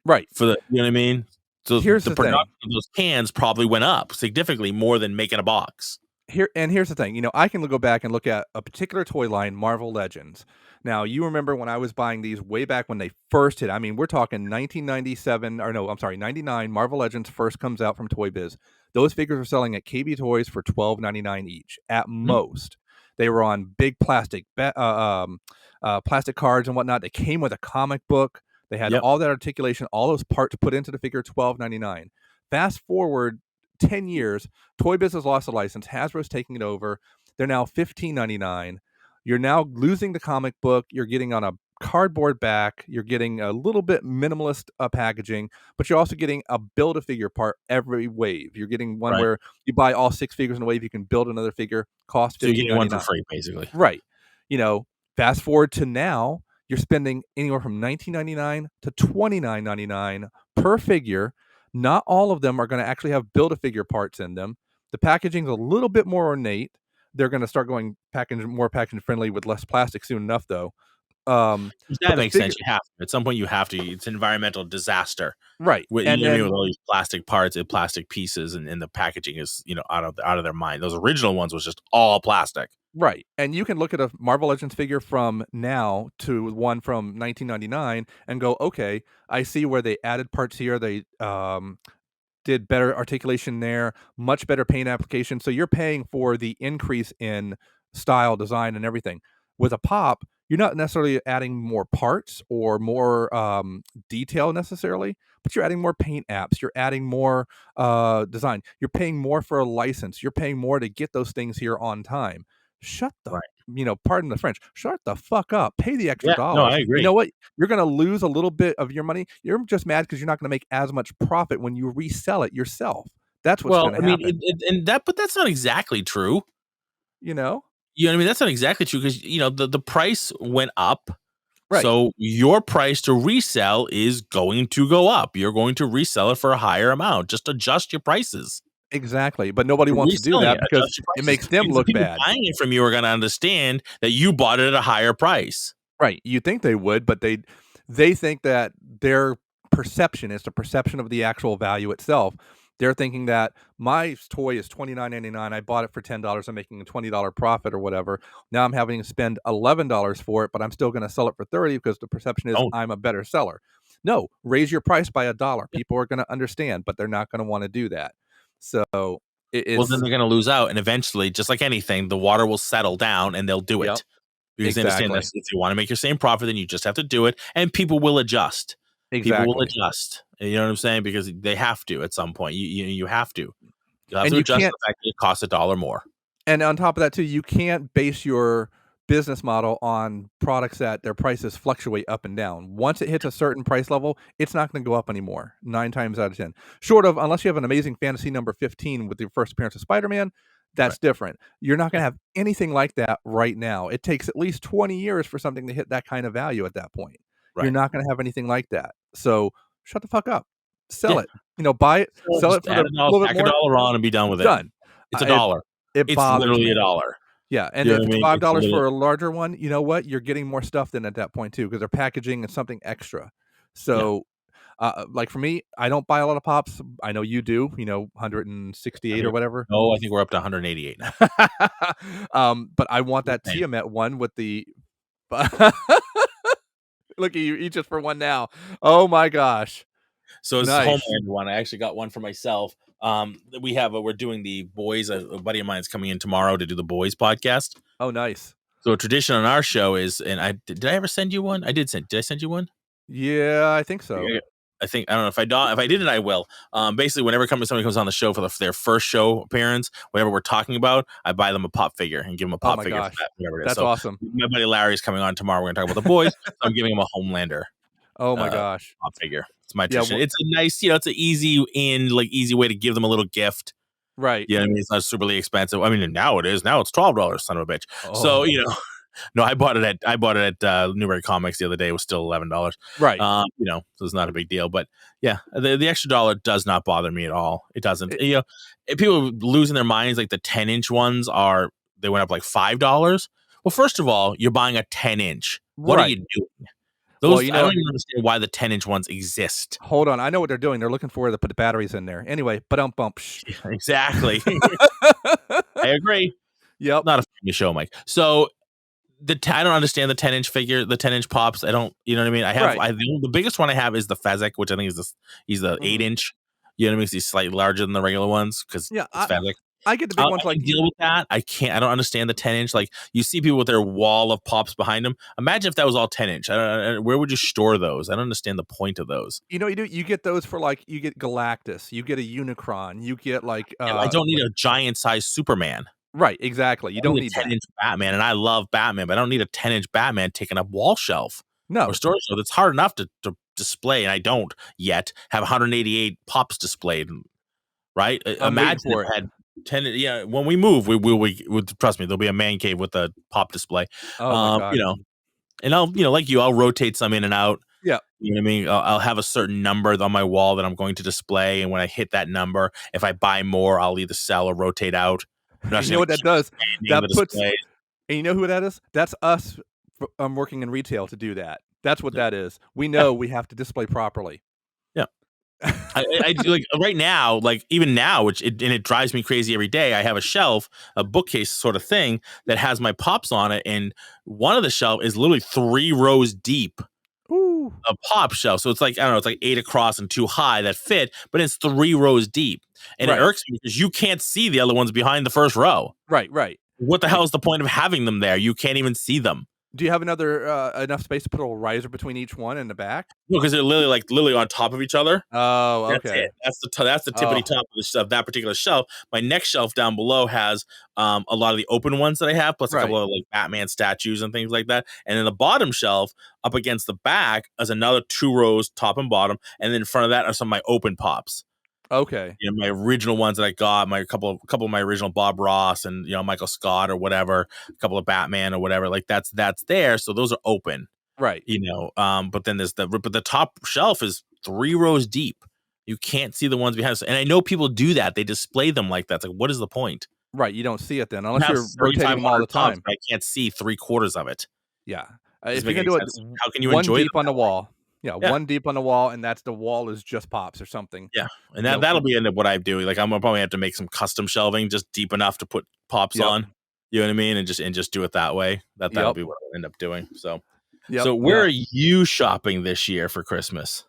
right? For the you know what I mean. So here's the production of those cans probably went up significantly more than making a box. Here's the thing. I can go back and look at a particular toy line, Marvel Legends. Now, you remember when I was buying these way back when they first hit. I mean, we're talking 1997, or no, I'm sorry, 99. Marvel Legends first comes out from Toy Biz. Those figures were selling at KB Toys for $12.99 each at most. They were on big plastic plastic cards and whatnot. They came with a comic book. They had all that articulation, all those parts put into the figure, $12.99. Fast forward 10 years, Toy Biz has lost the license. Hasbro's taking it over. They're now $15.99. You're now losing the comic book. You're getting on a cardboard back. You're getting a little bit minimalist packaging, but you're also getting a Build-A-Figure part every wave. You're getting one where you buy all 6 figures in a wave. You can build another figure. Cost $15.99. So you're getting one for free, basically. Right. Fast forward to now, you're spending anywhere from $19.99 to $29.99 per figure. Not all of them are going to actually have Build-A-Figure parts in them. The packaging's a little bit more ornate. They're going to start going more packaging friendly with less plastic soon enough, though. That makes sense. You have to. At some point, you have to. It's an environmental disaster, right? With all these plastic parts and plastic pieces, and the packaging is out of their mind. Those original ones was just all plastic, right? And you can look at a Marvel Legends figure from now to one from 1999 and go, okay, I see where they added parts here. They did better articulation there, much better paint application. So you're paying for the increase in style, design, and everything. With a pop, you're not necessarily adding more parts or more detail necessarily, but you're adding more paint apps. You're adding more design. You're paying more for a license. You're paying more to get those things here on time. Shut the, pardon the French, shut the fuck up. Pay the extra dollars. No, I agree. You know what? You're going to lose a little bit of your money. You're just mad because you're not going to make as much profit when you resell it yourself. That's what's going to happen. But that's not exactly true. You know what I mean? That's not exactly true because, the price went up. Right. So your price to resell is going to go up. You're going to resell it for a higher amount. Just adjust your prices. Exactly. But nobody wants to do that because it makes them look bad. Buying it from you are going to understand that you bought it at a higher price. Right. You think they would, but they think that their perception is the perception of the actual value itself. They're thinking that my toy is $29.99. I bought it for $10. I'm making a $20 profit or whatever. Now I'm having to spend $11 for it, but I'm still going to sell it for $30 because the perception is I'm a better seller. No, raise your price by $1. People are going to understand, but they're not going to want to do that. So then they're going to lose out, and eventually, just like anything, the water will settle down, and they'll do it because they understand that if you want to make your same profit, then you just have to do it, and people will adjust. Exactly. People will adjust. You know what I'm saying? Because they have to at some point. You have to. You'll have to adjust the fact that it costs $1 more. And on top of that, too, you can't base your business model on products that their prices fluctuate up and down. Once it hits a certain price level, it's not going to go up anymore. 9 times out of 10. Short of, unless you have an amazing fantasy number 15 with your first appearance of Spider-Man, that's different. You're not going to have anything like that right now. It takes at least 20 years for something to hit that kind of value at that point. Right. You're not going to have anything like that. So shut the fuck up. Sell it. Buy it. Sell it for a little bit more. $1 on and be done with it. Done. It's $1. It's literally me. $1. Yeah, and if it's $5 for a larger one, you know what? You're getting more stuff than at that point too, because they're packaging and something extra. So, like for me, I don't buy a lot of pops. I know you do. 168 or whatever. No, I think we're up to 188 now. But I want that Insane. Tiamat one with the. Look at you, each just for one now. Oh my gosh. So it's the Nice. Homeland one. I actually got one for myself. We're doing the boys. A buddy of mine is coming in tomorrow to do the boys podcast. Oh, nice. So a tradition on our show is, and did I ever send you one? Did I send you one? Yeah, I think so. I don't know if I didn't, I will. Basically, whenever somebody comes on the show for their first show appearance, whatever we're talking about, I buy them a pop figure and give them a pop figure for that, whatever it is. That's awesome. My buddy Larry is coming on tomorrow. We're going to talk about the boys. So I'm giving him a Homelander. Oh my gosh, pop figure. It's my tradition. It's a nice, it's an easy way to give them a little gift. Right. Yeah, it's not superly expensive. I mean, now it is. Now it's $12, son of a bitch. Oh. So no, I bought it at Newbury Comics the other day. It was still $11. Right. So it's not a big deal. But yeah, the extra dollar does not bother me at all. It doesn't. People losing their minds, like the 10-inch ones they went up like $5. Well, first of all, you're buying a 10-inch. What are you doing? I don't even understand why the 10-inch ones exist. Hold on, I know what they're doing. They're looking for to put the batteries in there. Anyway, bump. Yeah, exactly. I agree. Yep. Not a funny show, Mike. So I don't understand the 10-inch figure, the 10-inch pops. I don't, you know what I mean? I have the biggest one I have is the Fezzik, which I think is he's the 8-inch. You know what I mean? He's slightly larger than the regular ones because it's Fezzik. I get the big ones. I can deal with that. I don't understand the 10-inch. Like you see people with their wall of pops behind them. Imagine if that was all 10-inch. Where would you store those? I don't understand the point of those. You get those for you get Galactus, you get a Unicron, you get I don't need a giant size Superman. Right, exactly. You don't need a 10-inch Batman, and I love Batman, but I don't need a 10-inch Batman taking up wall shelf. No, or storage shelf. It's hard enough to display, and I don't yet have 188 pops displayed. Right? Imagine if I had 10. Yeah, when we move, we trust me. There'll be a man cave with a pop display. Oh my God. And I'll like I'll rotate some in and out. Yeah. You know what I mean? I'll have a certain number on my wall that I'm going to display, and when I hit that number, if I buy more, I'll either sell or rotate out. You know what that does? That puts. And you know who that is? That's us. Working in retail to do that. That's what that is. We know we have to display properly. Yeah. I do like right now, like even now, it drives me crazy every day. I have a shelf, a bookcase sort of thing that has my pops on it, and one of the shelf is literally 3 rows deep. Ooh. A pop shelf. So it's like, I don't know, it's like 8 across and 2 high that fit, but it's 3 rows deep. And it irks me because you can't see the other ones behind the first row. Right. What the hell is the point of having them there? You can't even see them. Do you have enough space to put a riser between each one in the back? No, because they're literally on top of each other. Oh, okay. That's the tippity top of that particular shelf. My next shelf down below has a lot of the open ones that I have, plus a couple of like Batman statues and things like that. And then the bottom shelf up against the back is another 2 rows, top and bottom. And then in front of that are some of my open pops. Okay. My original ones that I got, my couple of my original Bob Ross and Michael Scott or whatever, a couple of Batman or whatever, like that's there. So those are open. Right. But then there's the top shelf is 3 rows deep. You can't see the ones behind. And I know people do that. They display them like that. It's like, what is the point? Right. You don't see it then unless you're rotating them all the time. Tops, I can't see 3/4 of it. Yeah. If you're going to do it, how can you one enjoy deep on the wall? Yeah, one deep on the wall, and the wall is just pops or something. Yeah, and that'll be into what I do. Like I'm gonna probably have to make some custom shelving just deep enough to put pops on. You know what I mean? And just do it that way. That'll be what I'll end up doing. So, where are you shopping this year for Christmas?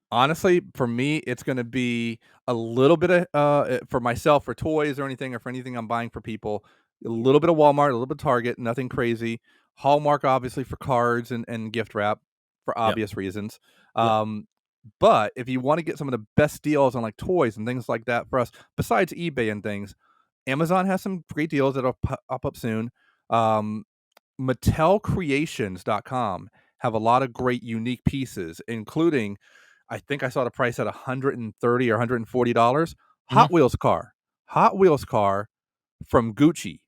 Honestly, for me, it's going to be a little bit of for myself, for toys or anything, or for anything I'm buying for people. A little bit of Walmart, a little bit of Target, nothing crazy. Hallmark, obviously, for cards and gift wrap. For obvious reasons. But if you want to get some of the best deals on like toys and things like that for us, besides eBay and things, Amazon has some great deals that'll pop up soon. MattelCreations.com have a lot of great unique pieces, including, I think I saw the price at $130 or $140. Hot Wheels car from Gucci.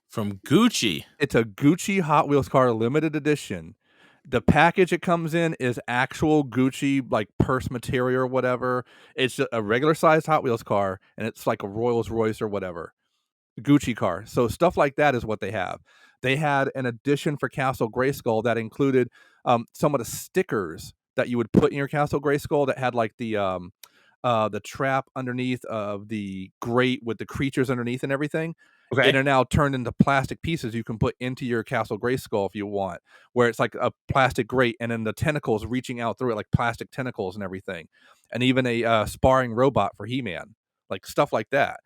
From Gucci. It's a Gucci Hot Wheels car limited edition. The package it comes in is actual Gucci, like purse material or whatever. It's just a regular sized Hot Wheels car, and it's like a Rolls Royce or whatever. Gucci car. So stuff like that is what they have. They had an edition for Castle Grayskull that included some of the stickers that you would put in your Castle Grayskull that had like the trap underneath of the grate with the creatures underneath and everything. Okay. It are now turned into plastic pieces you can put into your Castle Grayskull if you want, where it's like a plastic grate and then the tentacles reaching out through it like plastic tentacles and everything. And even a sparring robot for He-Man, like stuff like that.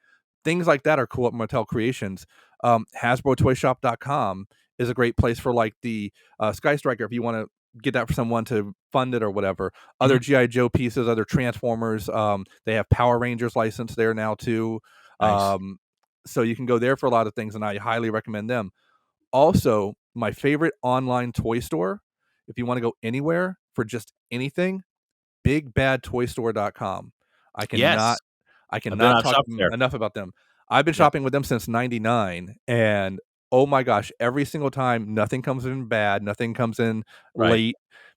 Things like that are cool at Mattel Creations. HasbroToyShop.com is a great place for like the Sky Striker if you want to get that for someone to fund it or whatever. Other G.I. Joe pieces, other Transformers. They have Power Rangers licensed there now too. Nice. So you can go there for a lot of things, and I highly recommend them. Also, my favorite online toy store, if you want to go anywhere for just anything, BigBadToyStore.com. I Yes. cannot I I've been cannot on talk shop there. enough about them. I've been Yep. shopping with them since '99, and oh my gosh, every single time, nothing comes in bad, nothing comes in Right. late.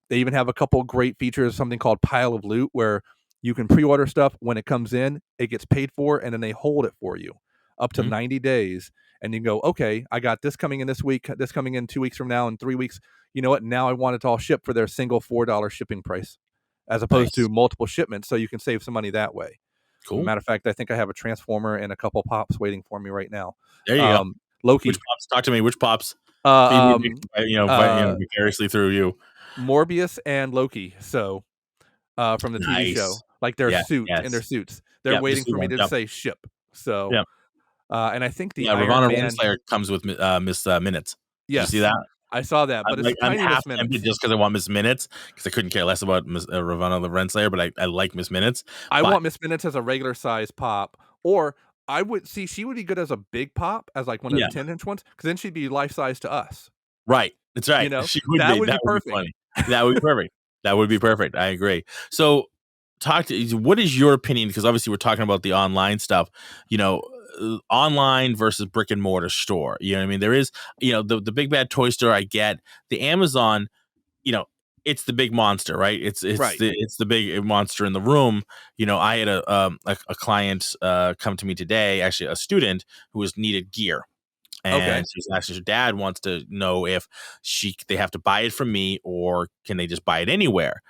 They even have a couple great features, something called Pile of Loot, where you can pre-order stuff. When it comes in, it gets paid for, and then they hold it for you up to Mhm. 90 days. And you can go, okay, I got this coming in this week, this coming in 2 weeks from now, and 3 weeks. You know what? Now I want it all shipped for their single $4 shipping price, as opposed to Nice. multiple shipments, so you can save some money that way. Cool. Matter of fact, I think I have a Transformer and a couple pops waiting for me right now. There you go. Loki. Which pops? Talk to me. Which pops? Feed me, vicariously through you. Morbius and Loki. So, from the TV show, Nice. like their Yeah. suit in their Yes. suits, they're Yeah. waiting Just the for me one. to Yep. say ship. So, Yeah. and I think the Yeah. Iron Ravonna Man. Renslayer comes with Miss Minutes. Did you see Yes, that? I saw that, but it's I'm tiny half Miss tempted Minutes. just because I want Miss Minutes because I couldn't care less about Ravonna the Renslayer, but I like Miss Minutes. I But want Miss Minutes as a regular size pop, or I would see she would be good as a big pop, as like one of the yeah, 10-inch ones, because then she'd be life size to us. right. That's right. You know, She would that be. would be That would be perfect. funny. That would be perfect. That would be perfect. I agree. So, what is your opinion? Because obviously we're talking about the online stuff. Online versus brick and mortar store. You know what I mean? There is, the big bad toy store. I get the Amazon. You know, it's the big monster, right? It's Right. the big monster in the room. I had a client come to me today, actually a student who was needed gear. Okay. And she's actually, her dad wants to know if they have to buy it from me or can they just buy it anywhere.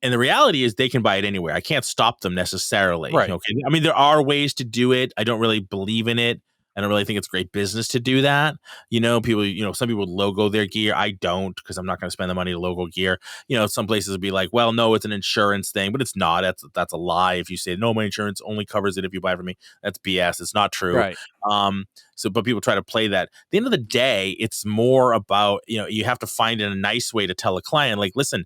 And the reality is they can buy it anywhere. I can't stop them necessarily. Right. Okay. I mean, there are ways to do it. I don't really believe in it. I don't really think it's great business to do that. People, some people logo their gear. I don't, because I'm not going to spend the money to logo gear. Some places would be like, well, no, it's an insurance thing, but it's not. That's a lie. If you say, no, my insurance only covers it if you buy it from me, that's BS. It's not true. Right. But people try to play that. At the end of the day, it's more about, you have to find a nice way to tell a client, like, listen,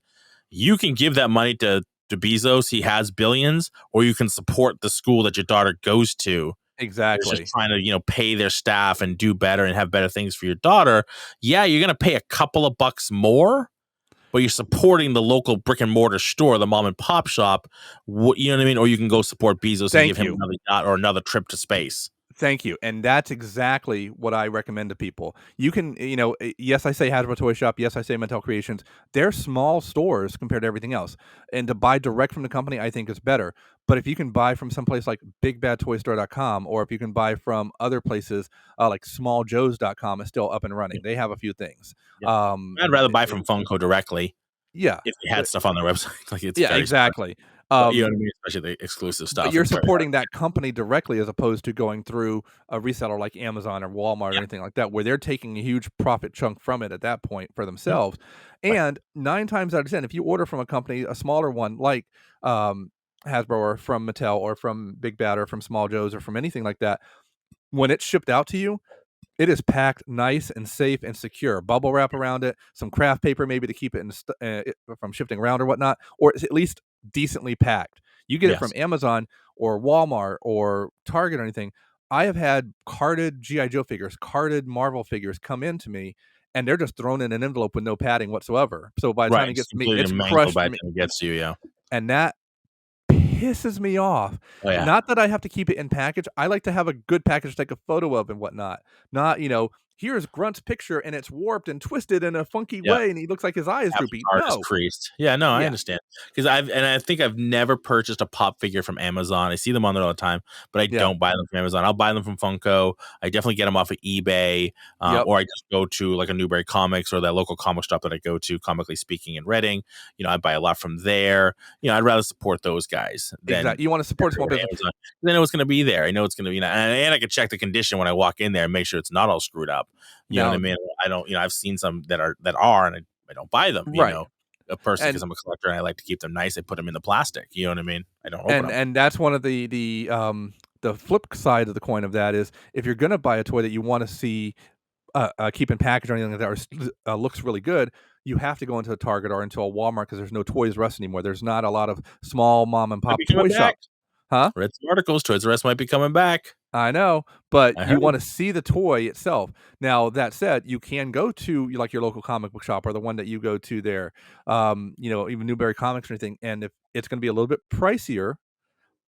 you can give that money to Bezos. He has billions, or you can support the school that your daughter goes to. Exactly. Just trying to, pay their staff and do better and have better things for your daughter. Yeah, you're going to pay a couple of bucks more, but you're supporting the local brick and mortar store, the mom and pop shop. You know what I mean? Or you can go support Bezos and give him another yacht or another trip to space. Thank you. And that's exactly what I recommend to people. You can, yes, I say Hasbro Toy Shop. Yes, I say Mattel Creations. They're small stores compared to everything else. And to buy direct from the company, I think is better. But if you can buy from someplace like BigBadToyStore.com, or if you can buy from other places like SmallJoes.com, is still up and running. They have a few things. Yeah. I'd rather buy from Funko directly. Yeah. If they had stuff on their website. Like, it's yeah, exactly. You know what I mean? Especially the exclusive stuff. But you're supporting that company directly as opposed to going through a reseller like Amazon or Walmart or anything like that, where they're taking a huge profit chunk from it at that point for themselves. And 9 times out of 10, if you order from a company, a smaller one like Hasbro or from Mattel or from Big Bad or from Small Joe's or from anything like that, when it's shipped out to you, it is packed nice and safe and secure. Bubble wrap around it, some craft paper maybe to keep it from shifting around or whatnot, or it's at least decently packed. You get it from Amazon or Walmart or Target or anything. I have had carded G.I. Joe figures, carded Marvel figures come in to me, and they're just thrown in an envelope with no padding whatsoever. So by the time it gets to me, it's crushed. By the time it gets to you, yeah. And that pisses me off. Oh, yeah. Not that I have to keep it in package. I like to have a good package to take a photo of and whatnot. Not, here's Grunt's picture and it's warped and twisted in a funky Yeah. way and he looks like his eye is droopy. Avatar is No. creased. Yeah, no, I Yeah. understand. Because I think I've never purchased a pop figure from Amazon. I see them on there all the time, but I Yeah. don't buy them from Amazon. I'll buy them from Funko. I definitely get them off of eBay, Yep. or I just go to like a Newberry Comics or that local comic shop that I go to, Comically Speaking in Reading. I buy a lot from there. I'd rather support those guys than Exactly. You want to support small business. Amazon. I know it's going to be there. I know it's going to be, and I can check the condition when I walk in there and make sure it's not all screwed up. You know what I mean? I don't. I've seen some that are, and I don't buy them. Right. Personally, And because I'm a collector and I like to keep them nice. I put them in the plastic. You know what I mean? I don't open them. and that's one of the flip side of the coin of that is if you're gonna buy a toy that you want to see keep in package or anything like that or looks really good, you have to go into a Target or into a Walmart because there's no Toys R Us anymore. There's not a lot of small mom and pop toy shops. Huh? Read some articles. Toys R Us might be coming back. I know, but I you heard. want to see the toy itself. Now, that said, you can go to your local comic book shop or the one that you go to there, even Newberry Comics or anything, and if it's going to be a little bit pricier,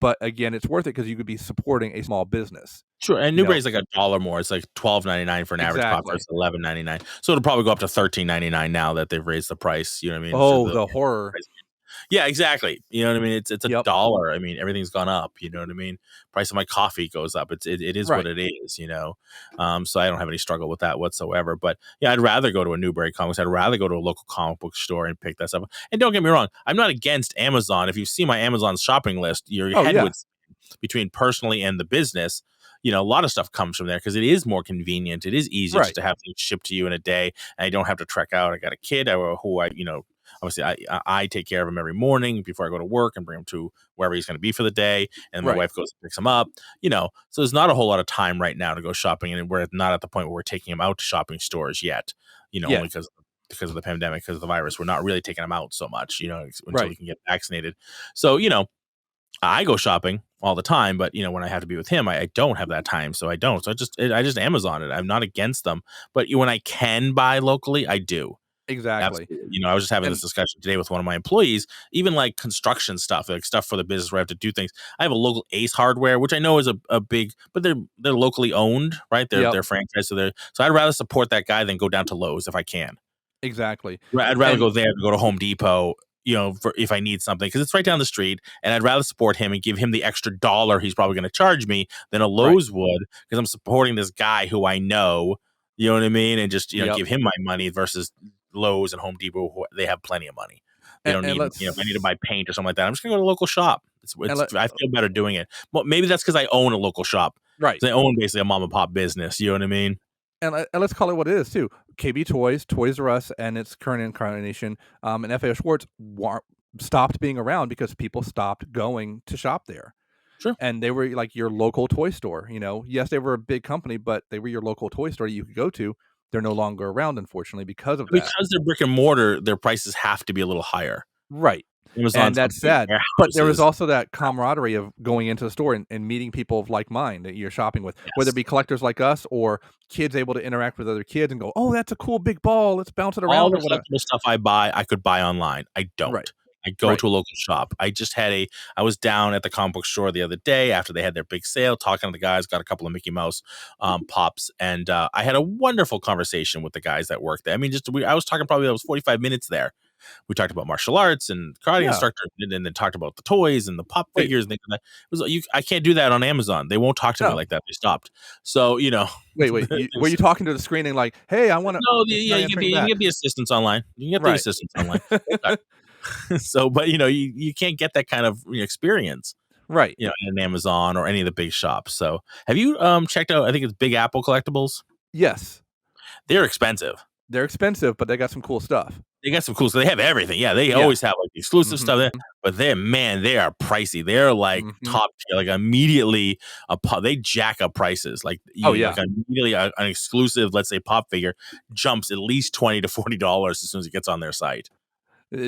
but again, it's worth it because you could be supporting a small business. Sure, and Newberry's like $1 more. It's like $12.99 for an average pop. Exactly. It's $11.99. So it'll probably go up to $13.99 now that they've raised the price. You know what I mean? Oh, the horror. Price. Yeah, exactly. You know what I mean? It's Yep. $1. I mean, everything's gone up. You know what I mean? Price of my coffee goes up. It is Right. what it is. So I don't have any struggle with that whatsoever. But yeah, I'd rather go to a Newberry Comics. I'd rather go to a local comic book store and pick that stuff up. And don't get me wrong, I'm not against Amazon. If you see my Amazon shopping list, your head would between personally and the business. A lot of stuff comes from there because it is more convenient. It is easier just to have things shipped to you in a day, and I don't have to trek out. I got a kid who obviously I take care of him every morning before I go to work and bring him to wherever he's going to be for the day, and my wife goes and picks him up. So there's not a whole lot of time right now to go shopping, and we're not at the point where we're taking him out to shopping stores yet. Only because of the pandemic, because of the virus, we're not really taking him out so much. Until we can get vaccinated. So I go shopping all the time, but when I have to be with him, I don't have that time, so I don't. So I just Amazon it. I'm not against them, but when I can buy locally, I do. Exactly. Absolutely. I was just having this discussion today with one of my employees, even like construction stuff, like stuff for the business where I have to do things. I have a local Ace Hardware, which I know is a big, but they're locally owned, right? They're franchised, so I'd rather support that guy than go down to Lowe's if I can. Exactly. I'd rather go there than go to Home Depot. For if I need something, because it's right down the street, and I'd rather support him and give him the extra $1 he's probably going to charge me than a Lowe's would, because I'm supporting this guy who I know, you know what I mean, and just give him my money versus Lowe's and Home Depot, who they have plenty of money. They don't need, if I need to buy paint or something like that, I'm just gonna go to a local shop. I feel better doing it. Well, maybe that's because I own a local shop, right? I own basically a mom and pop business. You know what I mean? And let's call it what it is too. KB Toys, Toys R Us, and its current incarnation, and FAO Schwartz stopped being around because people stopped going to shop there. Sure. And they were like your local toy store. Yes, they were a big company, but they were your local toy store you could go to. They're no longer around, unfortunately, because of that. Because they're brick and mortar, their prices have to be a little higher. Right. And that's sad. But there was also that camaraderie of going into the store and meeting people of like mind that you're shopping with, whether it be collectors like us or kids able to interact with other kids and go, oh, that's a cool big ball. Let's bounce it around. All the collectible stuff I buy, I could buy online. I don't. Right. I go to a local shop. I was down at the comic book store the other day after they had their big sale, talking to the guys, got a couple of Mickey Mouse pops, and I had a wonderful conversation with the guys that worked there. I mean, I was talking probably 45 minutes there. We talked about martial arts and karate instructor, and then talked about the toys and the pop figures and things like that. I can't do that on Amazon. They won't talk to me like that. They stopped. So Wait, were you talking to the screening like, hey, I want to? No, you can get the assistants online. You can get the assistants online. So, but you can't get that kind of experience, right? In Amazon or any of the big shops. So, have you checked out? I think it's Big Apple Collectibles. Yes, they're expensive. They're expensive, but they got some cool stuff. They got some cool stuff. They have everything. Yeah, they always have like exclusive stuff there. But they are pricey. They're like top tier. Like immediately, they jack up prices. Like like immediately an exclusive, let's say pop figure, jumps at least $20 to $40 as soon as it gets on their site.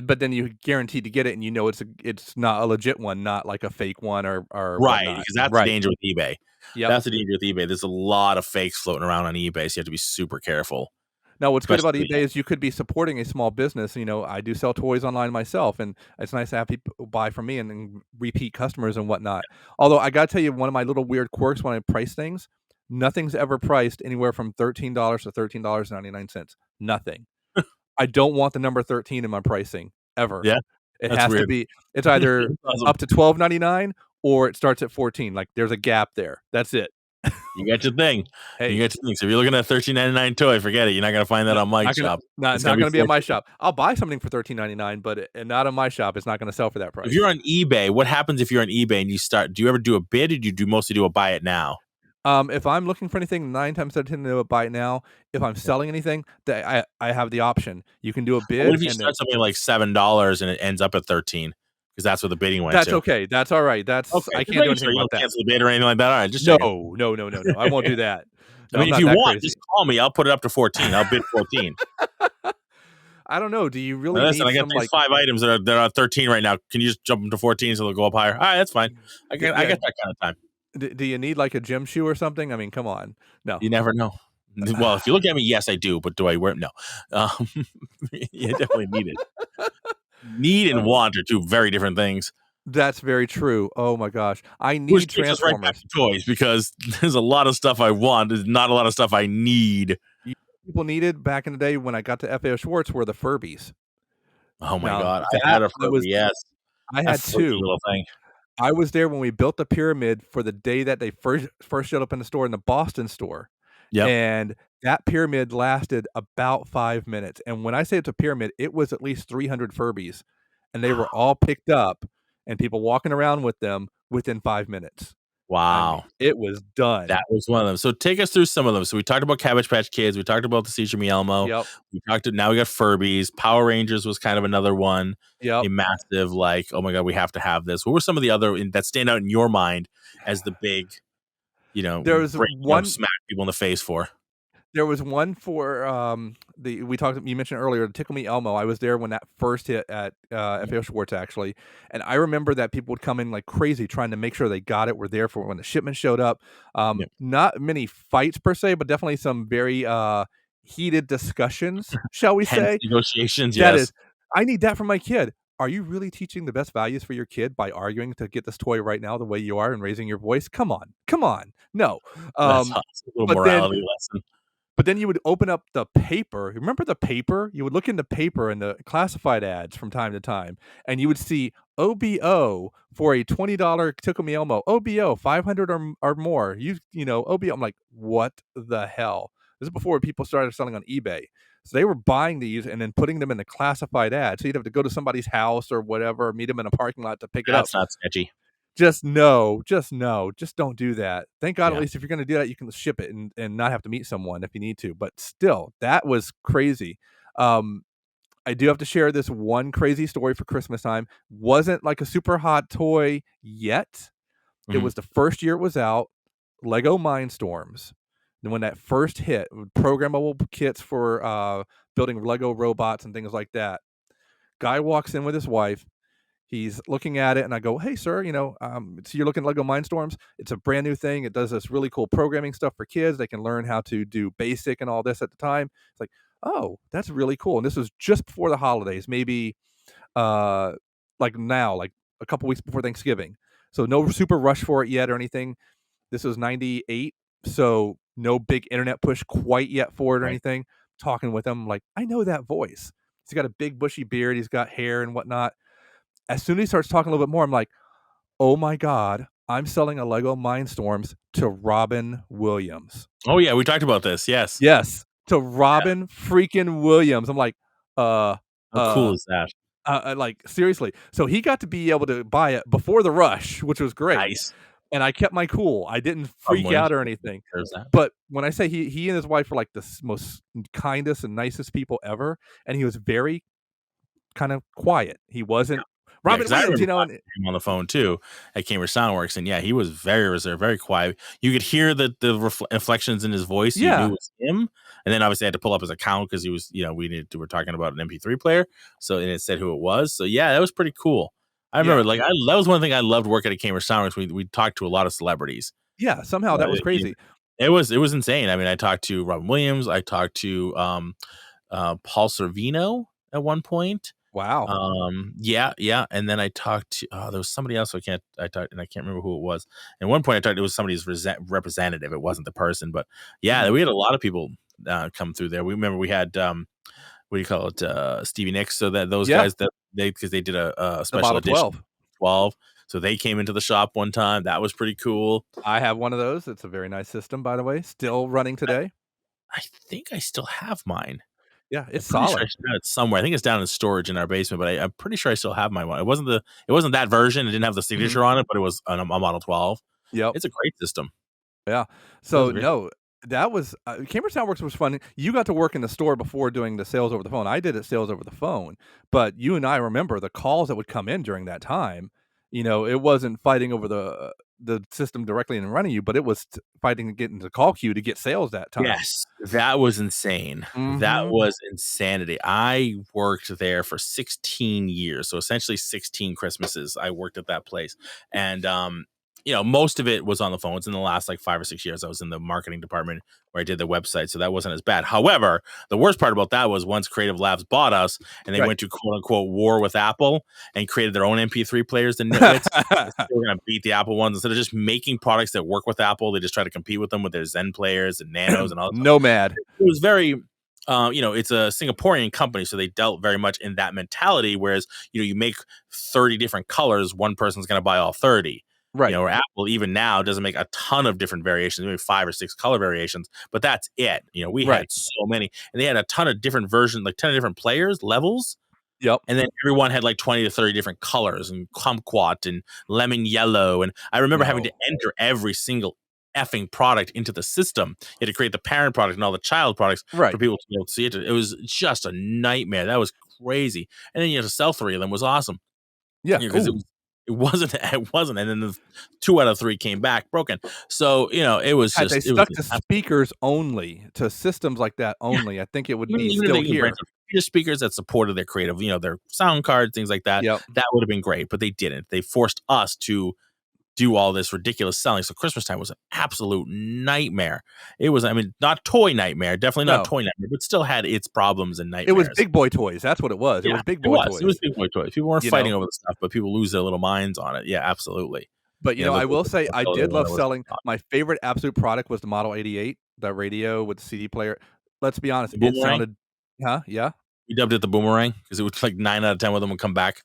But then you're guaranteed to get it, and it's not a legit one, not like a fake one or right, because that's the danger with eBay. Yeah, that's the danger with eBay. There's a lot of fakes floating around on eBay, so you have to be super careful. Now, what's good about eBay is you could be supporting a small business. I do sell toys online myself, and it's nice to have people buy from me and repeat customers and whatnot. Although I got to tell you, one of my little weird quirks when I price things, Nothing's ever priced anywhere from $13 to $13.99. Nothing. I don't want the number 13 in my pricing ever. Yeah, It that's has to weird. be. It's either Awesome. up to $12.99 or it starts at 14. Like there's a gap there. That's it. You got your thing. Hey, You got your thing. So if you're looking at a $13.99 toy, forget it. You're not gonna find that on my shop. not It's going to be at my $14. shop. I'll buy something for $13.99, but not on my shop. It's not going to sell for that price. If you're on eBay, what happens if you're on eBay and you start? Do you ever do a bid, or do you mostly do a buy it now? If I'm looking for anything, 9 times out of 10 to buy it now. If I'm selling anything, I have the option. You can do a bid. What if you start something like $7 and it ends up at 13? Because that's what the bidding went That's to. okay. That's all right. That's Okay, I just can't do making anything sure you about don't that. cancel the bid or anything like that. All right, just checking. No. I won't do that. I mean, I'm if you not that want, crazy. just call me. I'll put it up to 14. I'll bid 14. I don't know. Do you really Now, need listen, I got some these like? 5 items that are 13 right now. Can you just jump them to 14 so they'll go up higher? All right, that's fine. I Yeah, got that kind of time. do you need like a gym shoe or something? I mean, come on. No. You never know. Well, if you look at me, yes, I do. But do I wear it? No. You definitely need it. Need and want are two very different things. That's very true. Oh my gosh. I Which need takes us right back Transformers. to toys, because there's a lot of stuff I want. There's not a lot of stuff I need. People needed back in the day when I got to FAO Schwartz were the Furbies. Oh my Now God. I that had a Furby, yes. I That had fuzzy 2. little thing. I was there when we built the pyramid for the day that they first showed up in the store, in the Boston store. Yep. And that pyramid lasted about 5 minutes. And when I say it's a pyramid, it was at least 300 Furbies. And they were all picked up and people walking around with them within 5 minutes. I mean, Wow. it was done. That was one of them. So take us through some of them. So we talked about Cabbage Patch Kids. We talked about the Caesar Elmo. Yep. Now we got Furbies. Power Rangers was kind of another one. Yep. A massive, like, oh my God, we have to have this. What were some of the other that stand out in your mind as the big, There was one smack people in the face for? There was one for you mentioned earlier, Tickle Me Elmo. I was there when that first hit at FAO Schwartz actually, and I remember that people would come in like crazy trying to make sure they got it. Were there for when the shipment showed up. Not many fights per se, but definitely some very heated discussions, shall we say? Negotiations. That Yes. is, I need that for my kid. Are you really teaching the best values for your kid by arguing to get this toy right now the way you are and raising your voice? Come on. No. That's awesome. A little morality lesson. But then you would open up the paper. Remember the paper? You would look in the paper and the classified ads from time to time, and you would see OBO for a $20 Tickle Me Elmo. OBO 500 or more. OBO. I'm like, what the hell? This is before people started selling on eBay. So they were buying these and then putting them in the classified ad. So you'd have to go to somebody's house or whatever, or meet them in a parking lot to pick it up. That's not sketchy. Just don't do that. Thank God, at least if you're going to do that, you can ship it and not have to meet someone if you need to. But still, that was crazy. I do have to share this one crazy story for Christmas time. Wasn't like a super hot toy yet. It was the first year it was out. Lego Mindstorms. And when that first hit, programmable kits for building Lego robots and things like that. Guy walks in with his wife. He's looking at it, and I go, "Hey, sir, so you're looking at Lego Mindstorms? It's a brand new thing. It does this really cool programming stuff for kids. They can learn how to do BASIC and all this at the time." It's like, "Oh, that's really cool." And this was just before the holidays, maybe like now, like a couple weeks before Thanksgiving. So no super rush for it yet or anything. This was 98, so no big internet push quite yet for it or anything. Talking with him, like, I know that voice. He's got a big bushy beard. He's got hair and whatnot. As soon as he starts talking a little bit more, I'm like, oh my God, I'm selling a Lego Mindstorms to Robin Williams. Oh yeah, we talked about this. Yes. Yes. To Robin freaking Williams. I'm like, how cool is that? Like, seriously. So he got to be able to buy it before the rush, which was great. Nice. And I kept my cool. I didn't freak out or anything. But when I say he and his wife were like the most kindest and nicest people ever, and he was very kind of quiet. He wasn't Robin Williams, him on the phone too at Cambridge Soundworks, and he was very reserved, very quiet. You could hear the inflections in his voice. You knew it was him, and then obviously I had to pull up his account because he was, we were talking about an MP3 player, so and it said who it was. So yeah, that was pretty cool. I remember, that was one thing I loved working at Cambridge Soundworks. We talked to a lot of celebrities. Yeah, somehow that was crazy. It was insane. I mean, I talked to Robin Williams. I talked to Paul Sorvino at one point. Wow. Yeah. And then I talked to there was somebody else I talked and I can't remember who it was. At one point I talked it was somebody's representative. It wasn't the person, but yeah, we had a lot of people come through there. We remember we had what do you call it? Stevie Nicks. So that those guys that because they did a The special Model edition 12. 12. So they came into the shop one time. That was pretty cool. I have one of those. It's a very nice system, by the way. Still running today. I think I still have mine. Yeah, I'm it's pretty sure solid. I still have it somewhere. I think it's down in storage in our basement, but I'm pretty sure I still have my one. It wasn't that version. It didn't have the signature on it, but it was a Model 12. Yep. It's a great system. Yeah. It was So, a great no, that was Cambridge Soundworks was fun. You got to work in the store before doing the sales over the phone. I did it sales over the phone, but you and I remember the calls that would come in during that time. It wasn't fighting over the system directly in front of you, but it was fighting to get into the call queue to get sales that time. Yes, that was insane. That Mhm. was insanity. I worked there for 16 years, so essentially 16 Christmases I worked at that place, and most of it was on the phones. In the last like 5 or 6 years, I was in the marketing department where I did the website, so that wasn't as bad. However, the worst part about that was once Creative Labs bought us and they Right. went to quote unquote war with Apple and created their own MP3 players, the nitwits. They were going to beat the Apple ones instead of just making products that work with Apple. They just try to compete with them with their Zen players and Nanos and all that. Nomad. It was very, it's a Singaporean company, so they dealt very much in that mentality. Whereas, you make 30 different colors, one person's going to buy all 30. Right. Or Apple even now doesn't make a ton of different variations, maybe 5 or 6 color variations, but that's it. We Right. had so many, and they had a ton of different versions, like 10 different players levels. Yep. And then everyone had like 20 to 30 different colors and kumquat and lemon yellow. And I remember having to enter every single effing product into the system. You had to create the parent product and all the child products Right. for people to be able to see it. It was just a nightmare. That was crazy. And then you had to sell 3 of them was awesome. Yeah. Because it wasn't. And then the 2 out of 3 came back broken. So, it was Had just. they It was stuck to speakers only, to systems like that only, I think it would be even still if they here. speakers that supported their creative, their sound cards, things like that. Yep. That would have been great, but they didn't. They forced us to do all this ridiculous selling. So Christmas time was an absolute nightmare. It was, not toy nightmare, definitely not toy nightmare, but still had its problems and nightmares. It was big boy toys. That's what it was. It was big boy toys. It was big boy toys. People weren't fighting over the stuff, but people lose their little minds on it. Yeah, absolutely. But I will say I did love selling. My favorite absolute product was the Model 88, the radio with the CD player. Let's be honest, it sounded, yeah. We dubbed it the boomerang because it was like 9 out of 10 of them would come back.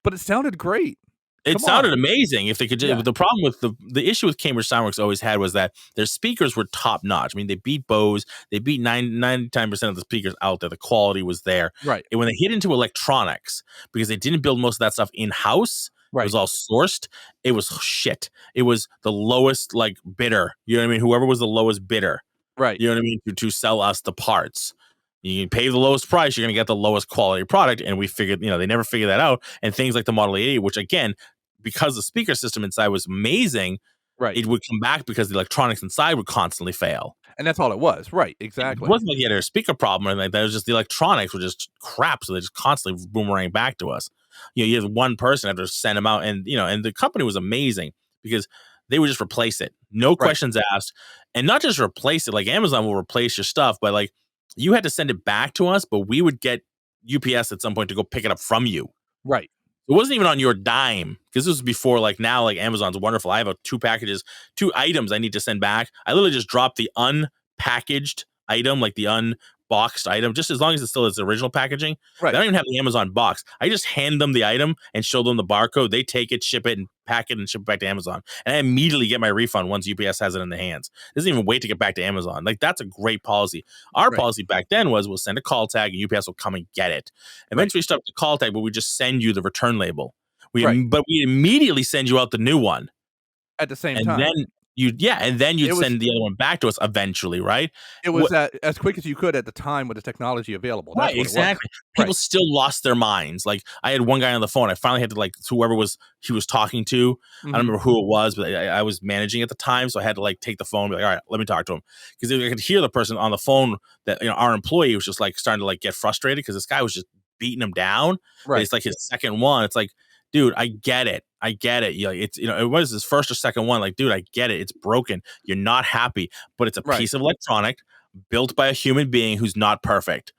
But it sounded great. It sounded amazing. If they could, the problem with the issue with Cambridge Soundworks always had was that their speakers were top notch. They beat Bose. They beat 99% of the speakers out there. The quality was there. Right. And when they hit into electronics, because they didn't build most of that stuff in house, it was all sourced. It was shit. It was the lowest bidder. You know what I mean? Whoever was the lowest bidder. Right. You know what I mean? To sell us the parts. You pay the lowest price, you're going to get the lowest quality product. And we figured, they never figured that out. And things like the Model 80, which again, because the speaker system inside was amazing, right, it would come back because the electronics inside would constantly fail. And that's all it was. Right, exactly. It wasn't like you had a speaker problem or anything like that. It was just the electronics were just crap, so they just constantly boomerang back to us. You had one person have to send them out, and and the company was amazing because they would just replace it, no questions asked, and not just replace it. Like Amazon will replace your stuff, but you had to send it back to us, but we would get UPS at some point to go pick it up from you. Right. It wasn't even on your dime because this was before now Amazon's wonderful. I have 2 items I need to send back. I literally just dropped the unpackaged item, like the unboxed item, just as long as it still has the original packaging. Right. I don't even have the Amazon box. I just hand them the item and show them the barcode. They take it, ship it, and pack it and ship it back to Amazon. And I immediately get my refund once UPS has it in their hands. It doesn't even wait to get back to Amazon. That's a great policy. Our policy back then was we'll send a call tag and UPS will come and get it. Eventually we stopped the call tag, but we just send you the return label. But we immediately send you out the new one. At the same time. And then you'd send the other one back to us eventually, right? It was as quick as you could at the time with the technology available. That's right, exactly. People still lost their minds. I had one guy on the phone. I finally had to whoever he was talking to. I don't remember who it was, but I was managing at the time, so I had to take the phone, and be like, all right, let me talk to him, because I could hear the person on the phone that our employee was just starting to get frustrated because this guy was just beating him down. Right, it's his second one. It's dude, I get it. It's it was his first or second one. Dude, I get it. It's broken. You're not happy, but it's a piece of electronic built by a human being who's not perfect.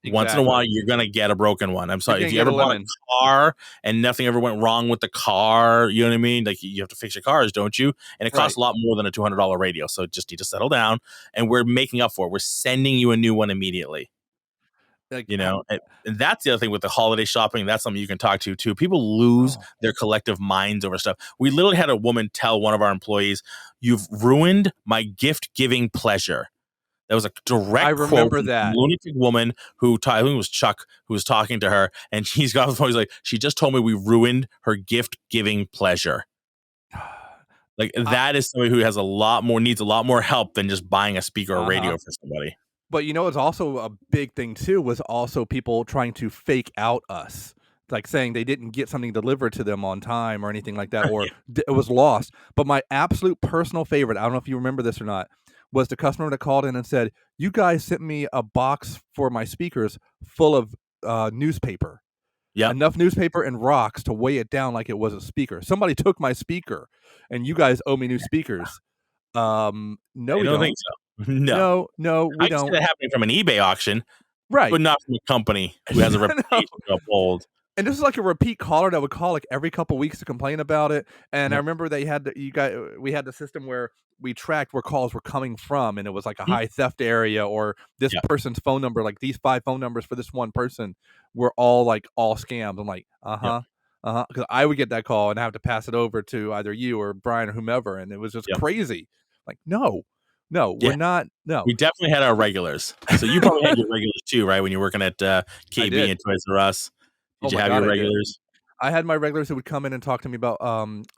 Once in a while, you're gonna get a broken one. I'm sorry. If you ever bought a car and nothing ever went wrong with the car, you know what I mean? Like you have to fix your cars, don't you? And it costs a lot more than a $200 radio. So just need to settle down. And we're making up for it. We're sending you a new one immediately. Like, you know, and that's the other thing with the holiday shopping. That's something you can talk to too. People lose their collective minds over stuff. We literally had a woman tell one of our employees, "You've ruined my gift giving pleasure." That was a direct quote from a lunatic woman who I think it was Chuck who was talking to her, and he's got off the phone. He's like, "She just told me we ruined her gift giving pleasure." Like that is somebody who has needs a lot more help than just buying a speaker or radio for somebody. But you know, it's also a big thing too, was also people trying to fake out us, like saying they didn't get something delivered to them on time or anything like that, or it was lost. But my absolute personal favorite, I don't know if you remember this or not, was the customer that called in and said, "You guys sent me a box for my speakers full of newspaper. Yeah, enough newspaper and rocks to weigh it down like it was a speaker. Somebody took my speaker, and you guys owe me new speakers." No, we don't think so. No, we don't. See that happening from an eBay auction, right? But not from a company who has a reputation to uphold. And this is like a repeat caller that would call like every couple weeks to complain about it. And I remember we had the system where we tracked where calls were coming from, and it was like a high theft area, or this person's phone number, like these 5 phone numbers for this one person were all scams. I'm like, because I would get that call and I have to pass it over to either you or Brian or whomever, and it was just crazy. Like, no, we're not. No, we definitely had our regulars. So you probably had your regulars too, right? When you're working at KB and Toys R Us. Did you have your regulars? I had my regulars who would come in and talk to me about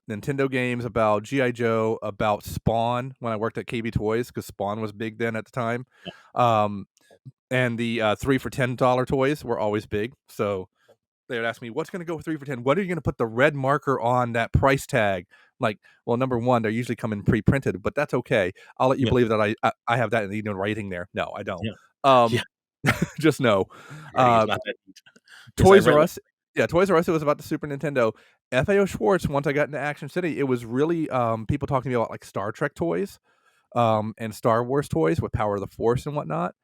Nintendo games, about G.I. Joe, about Spawn when I worked at KB Toys, because Spawn was big then at the time. And the 3 for $10 toys were always big. So they would ask me, "What's going to go for 3 for 10? When are you going to put the red marker on that price tag?" Like, well, number one, they usually come in pre-printed, but that's okay. I'll let you believe that I have that in writing there. No, I don't. Just no. Toys R Us. Yeah, Toys R Us, it was about the Super Nintendo. FAO Schwartz, once I got into Action City, it was really people talking to me about like Star Trek toys and Star Wars toys with Power of the Force and whatnot.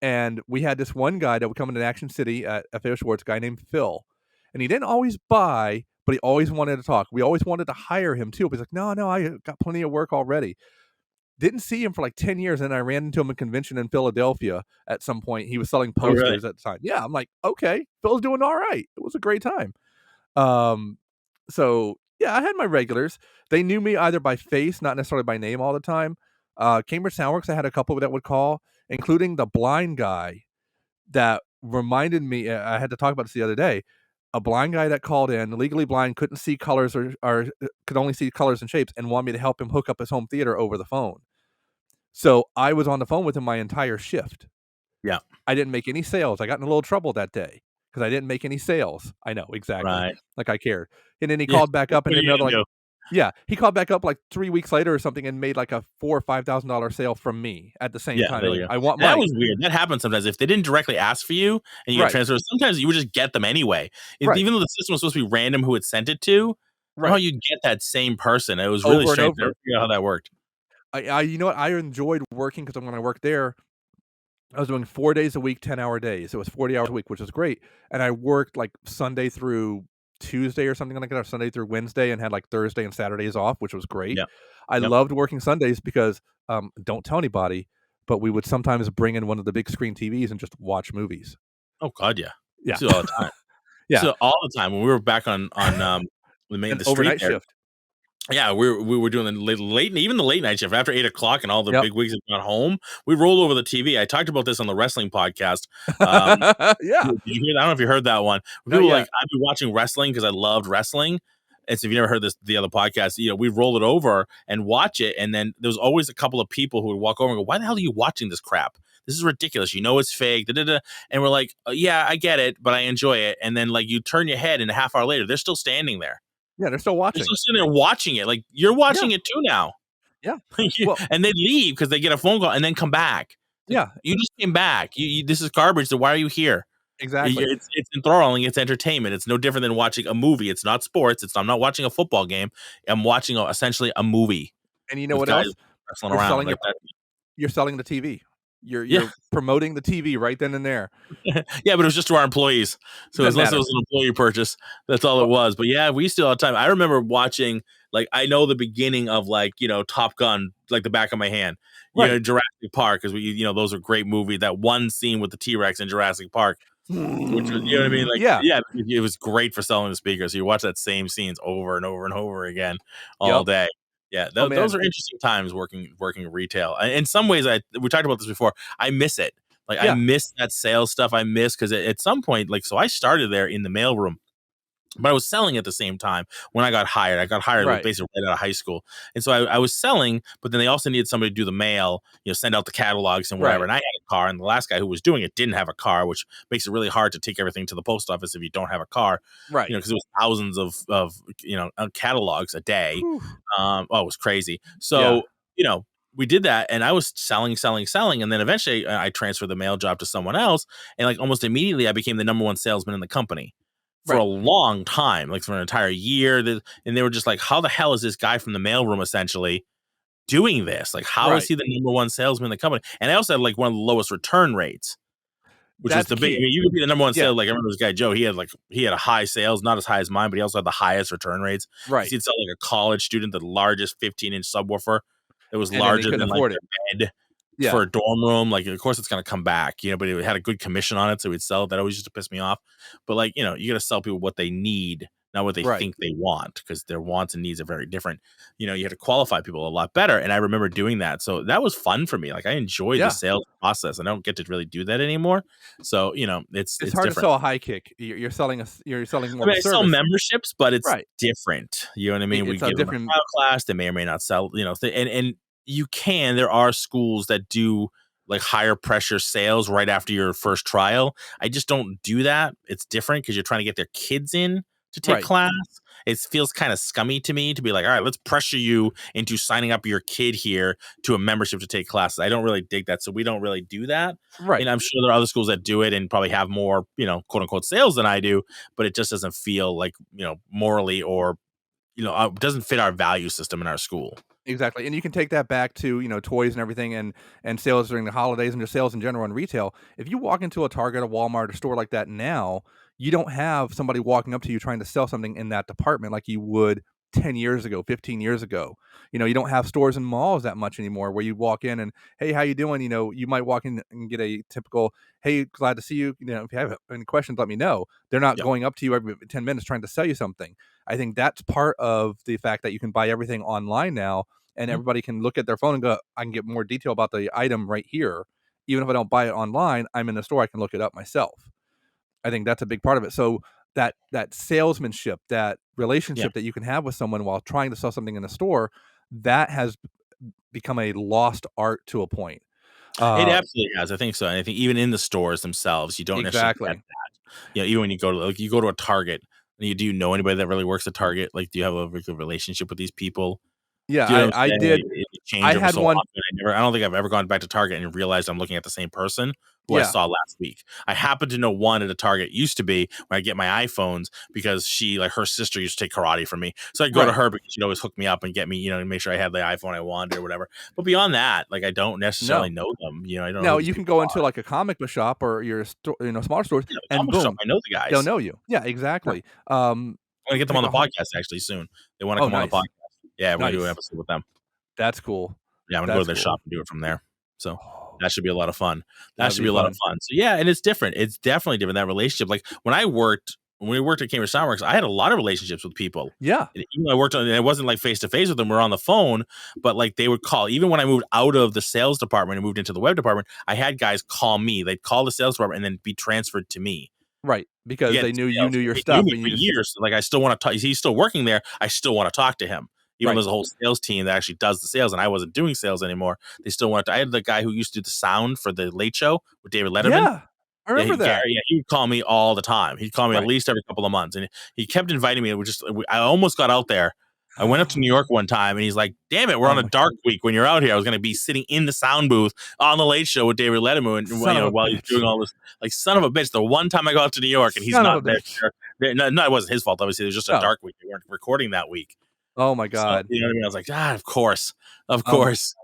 And we had this one guy that would come into Action City at FAO Schwartz, a guy named Phil. And he didn't always buy, but he always wanted to talk. We always wanted to hire him too. But he's like, no, I got plenty of work already. Didn't see him for like 10 years, and I ran into him at a convention in Philadelphia at some point. He was selling posters at the time. Yeah, I'm like, okay, Phil's doing all right. It was a great time. So yeah, I had my regulars. They knew me either by face, not necessarily by name all the time. Cambridge Soundworks, I had a couple that would call, including the blind guy that reminded me, I had to talk about this the other day, a blind guy that called in, legally blind, couldn't see colors or could only see colors and shapes, and wanted me to help him hook up his home theater over the phone. So I was on the phone with him my entire shift. Yeah. I didn't make any sales. I got in a little trouble that day because I didn't make any sales. I know, exactly. Right. Like I cared. And then he called back up and did another he called back up like 3 weeks later or something and made like a $4,000 or $5,000 sale from me at the same time. Like, I want that was weird. That happens sometimes. If they didn't directly ask for you and you get transferred, sometimes you would just get them anyway. Even though the system was supposed to be random who it sent it to, how you get that same person. It was really strange to figure out how that worked. You know what? I enjoyed working because when I worked there, I was doing 4 days a week, 10-hour days. It was 40 hours a week, which was great. And I worked like Sunday through Tuesday or something like that, or Sunday through Wednesday, and had like Thursday and Saturdays off, which was great. I loved working Sundays because, don't tell anybody, but we would sometimes bring in one of the big screen TVs and just watch movies. Oh God, yeah. Yeah. All the time. So all the time when we were back on we made the street overnight shift. Yeah, we were doing the late even the late night shift after 8 o'clock, and all the big wigs had gone home. We rolled over the TV. I talked about this on the wrestling podcast. Yeah, did you hear that? I don't know if you heard that one. People were like, I've been watching wrestling because I loved wrestling. And so if you never heard the other podcast, we roll it over and watch it, and then there was always a couple of people who would walk over and go, "Why the hell are you watching this crap? This is ridiculous. You know it's fake." And we're like, "Yeah, I get it, but I enjoy it." And then like you turn your head, and a half hour later, they're still standing there. Yeah, they're still watching. They're still sitting there watching it. Like, you're watching it too now. Yeah. And they leave because they get a phone call and then come back. Yeah. You just came back. This is garbage. So why are you here? Exactly. It's enthralling. It's entertainment. It's no different than watching a movie. It's not sports. I'm not watching a football game. I'm watching essentially a movie. And you know what else? Wrestling around like that. You're selling the TV. Yeah. You're promoting the TV right then and there. Yeah, but it was just to our employees. So Doesn't unless it matter. was an employee purchase, that's all it was. But yeah, we used to all the time. I remember watching, like, I know the beginning of, like, Top Gun, like the back of my hand. Right. Jurassic Park, because those are great movies. That one scene with the T-Rex in Jurassic Park, which was, what I mean? Like, Yeah. yeah, it was great for selling the speakers. So you watch that same scenes over and over and over again all Yep. day. Yeah, Oh, those man. are interesting times working retail. In some ways, we talked about this before. I miss it. Like, I Yeah. miss that sales stuff. I miss, because at some point, like, so I started there in the mailroom, but I was selling at the same time when I got hired. I got hired like Right. basically right out of high school. And so I was selling, but then they also needed somebody to do the mail, send out the catalogs and whatever. Right. And I had a car, and the last guy who was doing it didn't have a car, which makes it really hard to take everything to the post office if you don't have a car, Right. because it was thousands of catalogs a day. Whew. It was crazy. Yeah. So, we did that, and I was selling, and then eventually I transferred the mail job to someone else, and like almost immediately I became the number one salesman in the company for a Right. long time, like for an entire year. And they were just like, how the hell is this guy from the mailroom essentially doing this? Like, how is Right. he the number one salesman in the company? And I also had like one of the lowest return rates, which was That's the big. I key. mean, you could be the number one Yeah. sales. Like, I remember this guy Joe. He had a high sales, not as high as mine, but he also had the highest return rates. Right. He'd sell like a college student the largest 15-inch subwoofer. It was And then he larger couldn't than like afford their it. bed Yeah. for a dorm room. Like, of course it's going to come back, but it had a good commission on it, so we'd sell it. That always used to piss me off. But like, you got to sell people what they need, not what they Right. think they want, because their wants and needs are very different. You have to qualify people a lot better, and I remember doing that. So that was fun for me. Like, I enjoyed Yeah. the sales process. I don't get to really do that anymore. So it's It's hard to different. sell a high kick. You're selling more I of mean, a I sell service. memberships, but it's Right. different. You know what I mean? We It's a give them a different. trial class. They may or may not sell, and there are schools that do like higher pressure sales right after your first trial. I just don't do that. It's different because you're trying to get their kids in to take Right. class. It feels kind of scummy to me to be like, all right, let's pressure you into signing up your kid here to a membership to take classes. I don't really dig that. So we don't really do that. Right. And I'm sure there are other schools that do it and probably have more, quote unquote sales than I do, but it just doesn't feel like, morally or, doesn't fit our value system in our school. Exactly. And you can take that back to, toys and everything and sales during the holidays and just sales in general in retail. If you walk into a Target, a Walmart, a store like that now, you don't have somebody walking up to you trying to sell something in that department like you would 10 years ago, 15 years ago. You don't have stores and malls that much anymore where you walk in and, hey, how you doing? You might walk in and get a typical, hey, glad to see you. If you have any questions, let me know. They're not Yep. going up to you every 10 minutes trying to sell you something. I think that's part of the fact that you can buy everything online now, and everybody can look at their phone and go, I can get more detail about the item right here. Even if I don't buy it online, I'm in the store, I can look it up myself. I think that's a big part of it. So that salesmanship, that relationship that you can have with someone while trying to sell something in the store, that has become a lost art to a point. It absolutely has. I think so. And I think even in the stores themselves, you don't necessarily get Exactly. that. Even when you go to a Target, and do you know anybody that really works at Target? Like, do you have a really good relationship with these people? Yeah, Do you know what I'm I saying? did. It changed I over had so one. often. I don't think I've ever gone back to Target and realized I'm looking at the same person who I Yeah. saw last week. I happen to know one at a Target used to be when I get my iPhones, because her sister used to take karate from me. So I'd go to Right. her because she'd always hook me up and get me, and make sure I had the iPhone I wanted or whatever. But beyond that, like, I don't necessarily know them. I don't know Now who these you can people go are. into like a comic book shop or your smaller stores, Yeah, the and comic shop, boom, I know the guys. they'll know you. Yeah, exactly. I'm gonna get them Pick on the a home. podcast actually soon. They want to Oh, come on the nice. podcast. Yeah, we're gonna do an Nice. episode with them. That's cool. Yeah, I'm gonna go to That's their cool. shop and do it from there. So Oh, that should be a lot of fun. That that'd should be be a lot of fun. fun. So yeah, and it's different. It's definitely different, that relationship. Like when we worked at Cambridge Soundworks, I had a lot of relationships with people. Yeah. And even though I worked on it, wasn't like face to face with them. We're on the phone, but like they would call. Even when I moved out of the sales department and moved into the web department, I had guys call me. They'd call the sales department and then be transferred to me. Right. Because Again, they knew you sales. knew your He knew stuff me and for you just years. Like, I still want to talk. He's still working there. I still want to talk to him. Even Right. though there's a whole sales team that actually does the sales, and I wasn't doing sales anymore. They still wanted to. I had the guy who used to do the sound for the Late Show with David Letterman. Yeah. I remember that. Gary, he would call me all the time. He'd call me at Right. least every couple of months, and he kept inviting me. I almost got out there. I went up to New York one time, and he's like, "Damn it, we're Oh on a my dark week. When you're out here, I was going to be sitting in the sound booth on the Late Show with David Letterman, and Son of a while he's bitch. doing all this, like, son of a bitch." The one time I go out to New York and he's Son of not a there, bitch. no, it wasn't his fault. Obviously, it was just a No. dark week. They weren't recording that week. Oh my So, God. you know what I mean? I was like, of course, Oh my course.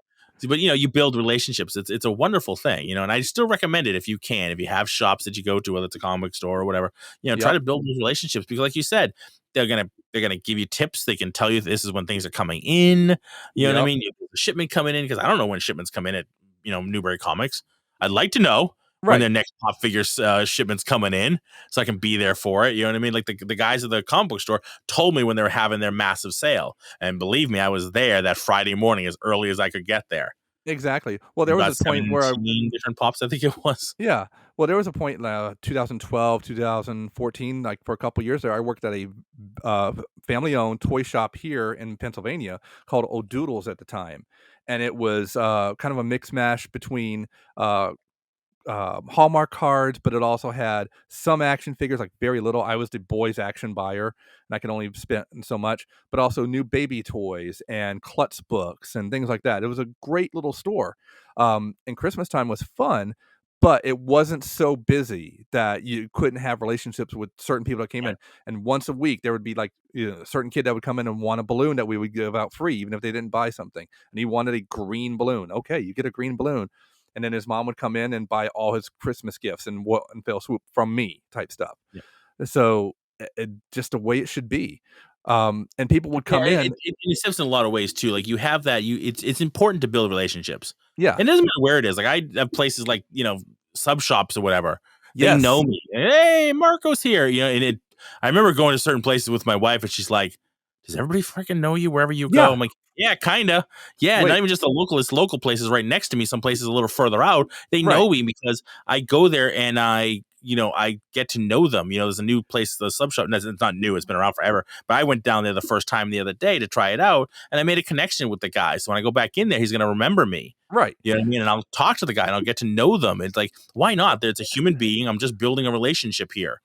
But you build relationships. It's a wonderful thing, and I still recommend it if you can. If you have shops that you go to, whether it's a comic store or whatever, try Yep. to build those relationships because, like you said, they're gonna give you tips. They can tell you this is when things are coming in. You know what I Yep. mean? The shipment coming in because I don't know when shipments come in at Newbury Comics. I'd like to know when Right. their next pop figures shipment's coming in so I can be there for it. You know what I mean? Like the guys at the comic book store told me when they were having their massive sale. And believe me, I was there that Friday morning as early as I could get there. Exactly. Well, there was About a point where 17 different pops, I think it was. yeah. Well, there was a point, 2012, 2014, like for a couple years there, I worked at a family-owned toy shop here in Pennsylvania called O'Doodles at the time, and it was kind of a mix mash between uh, Hallmark cards, but it also had some action figures, like very little. I was the boys action buyer, and I could only spend so much, but also new baby toys and Klutz books and things like that. It was a great little store. And Christmas time was fun, but it wasn't so busy that you couldn't have relationships with certain people that came in. And once a week, there would be like a certain kid that would come in and want a balloon that we would give out free, even if they didn't buy something. And he wanted a green balloon. Okay, you get a green balloon, and then his mom would come in and buy all his Christmas gifts and fail swoop from me type stuff. Yeah. So just the way it should be. And people would come in. It steps in a lot of ways too. Like you have that. It's important to build relationships. Yeah. It doesn't matter where it is. Like I have places like sub shops or whatever. They Yes. know me. Hey, Marco's here. And I remember going to certain places with my wife, and she's like, "Does everybody freaking know you wherever you go?" Yeah. I'm like, "Yeah, kinda. Yeah, Wait. not even just the local. It's local places right next to me. Some places a little further out. They Right. know me because I go there and I get to know them. There's a new place, the sub shop. It's not new. It's been around forever. But I went down there the first time the other day to try it out, and I made a connection with the guy. So when I go back in there, he's going to remember me. Right. You know what I mean? And I'll talk to the guy and I'll get to know them. It's like, why not? It's a human being. I'm just building a relationship here.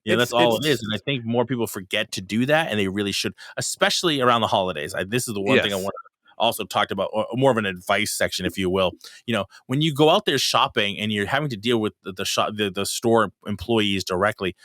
That's all it is. And I think more people forget to do that, and they really should, especially around the holidays. This is the one thing I want to also talk about, or more of an advice section, if you will. When you go out there shopping and you're having to deal with the store employees directly,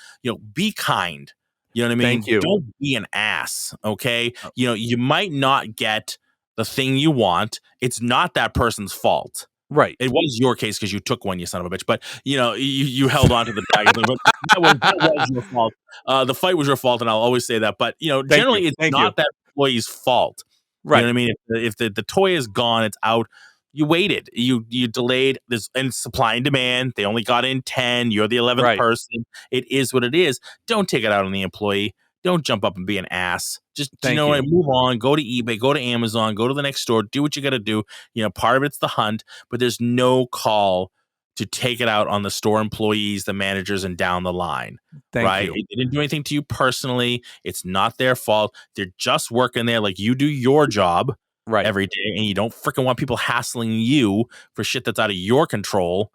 be kind. You know what I mean? Thank you. Don't be an ass. Okay. Oh. You might not get the thing you want. It's not that person's fault. Right. It was your case because you took one, you son of a bitch. But you held on to the bag. But that was your fault. The fight was your fault, and I'll always say that. But generally, it's not that employee's fault. Right. You know what I mean? If the toy is gone, it's out. You waited. You delayed. And supply and demand. They only got in 10. You're the 11th person. It is what it is. Don't take it out on the employee. Don't jump up and be an ass. Just move on. Go to eBay. Go to Amazon. Go to the next store. Do what you got to do. Part of it's the hunt, but there's no call to take it out on the store employees, the managers, and down the line. Thank you. They didn't do anything to you personally. It's not their fault. They're just working there like you do your job every day, and you don't freaking want people hassling you for shit that's out of your control.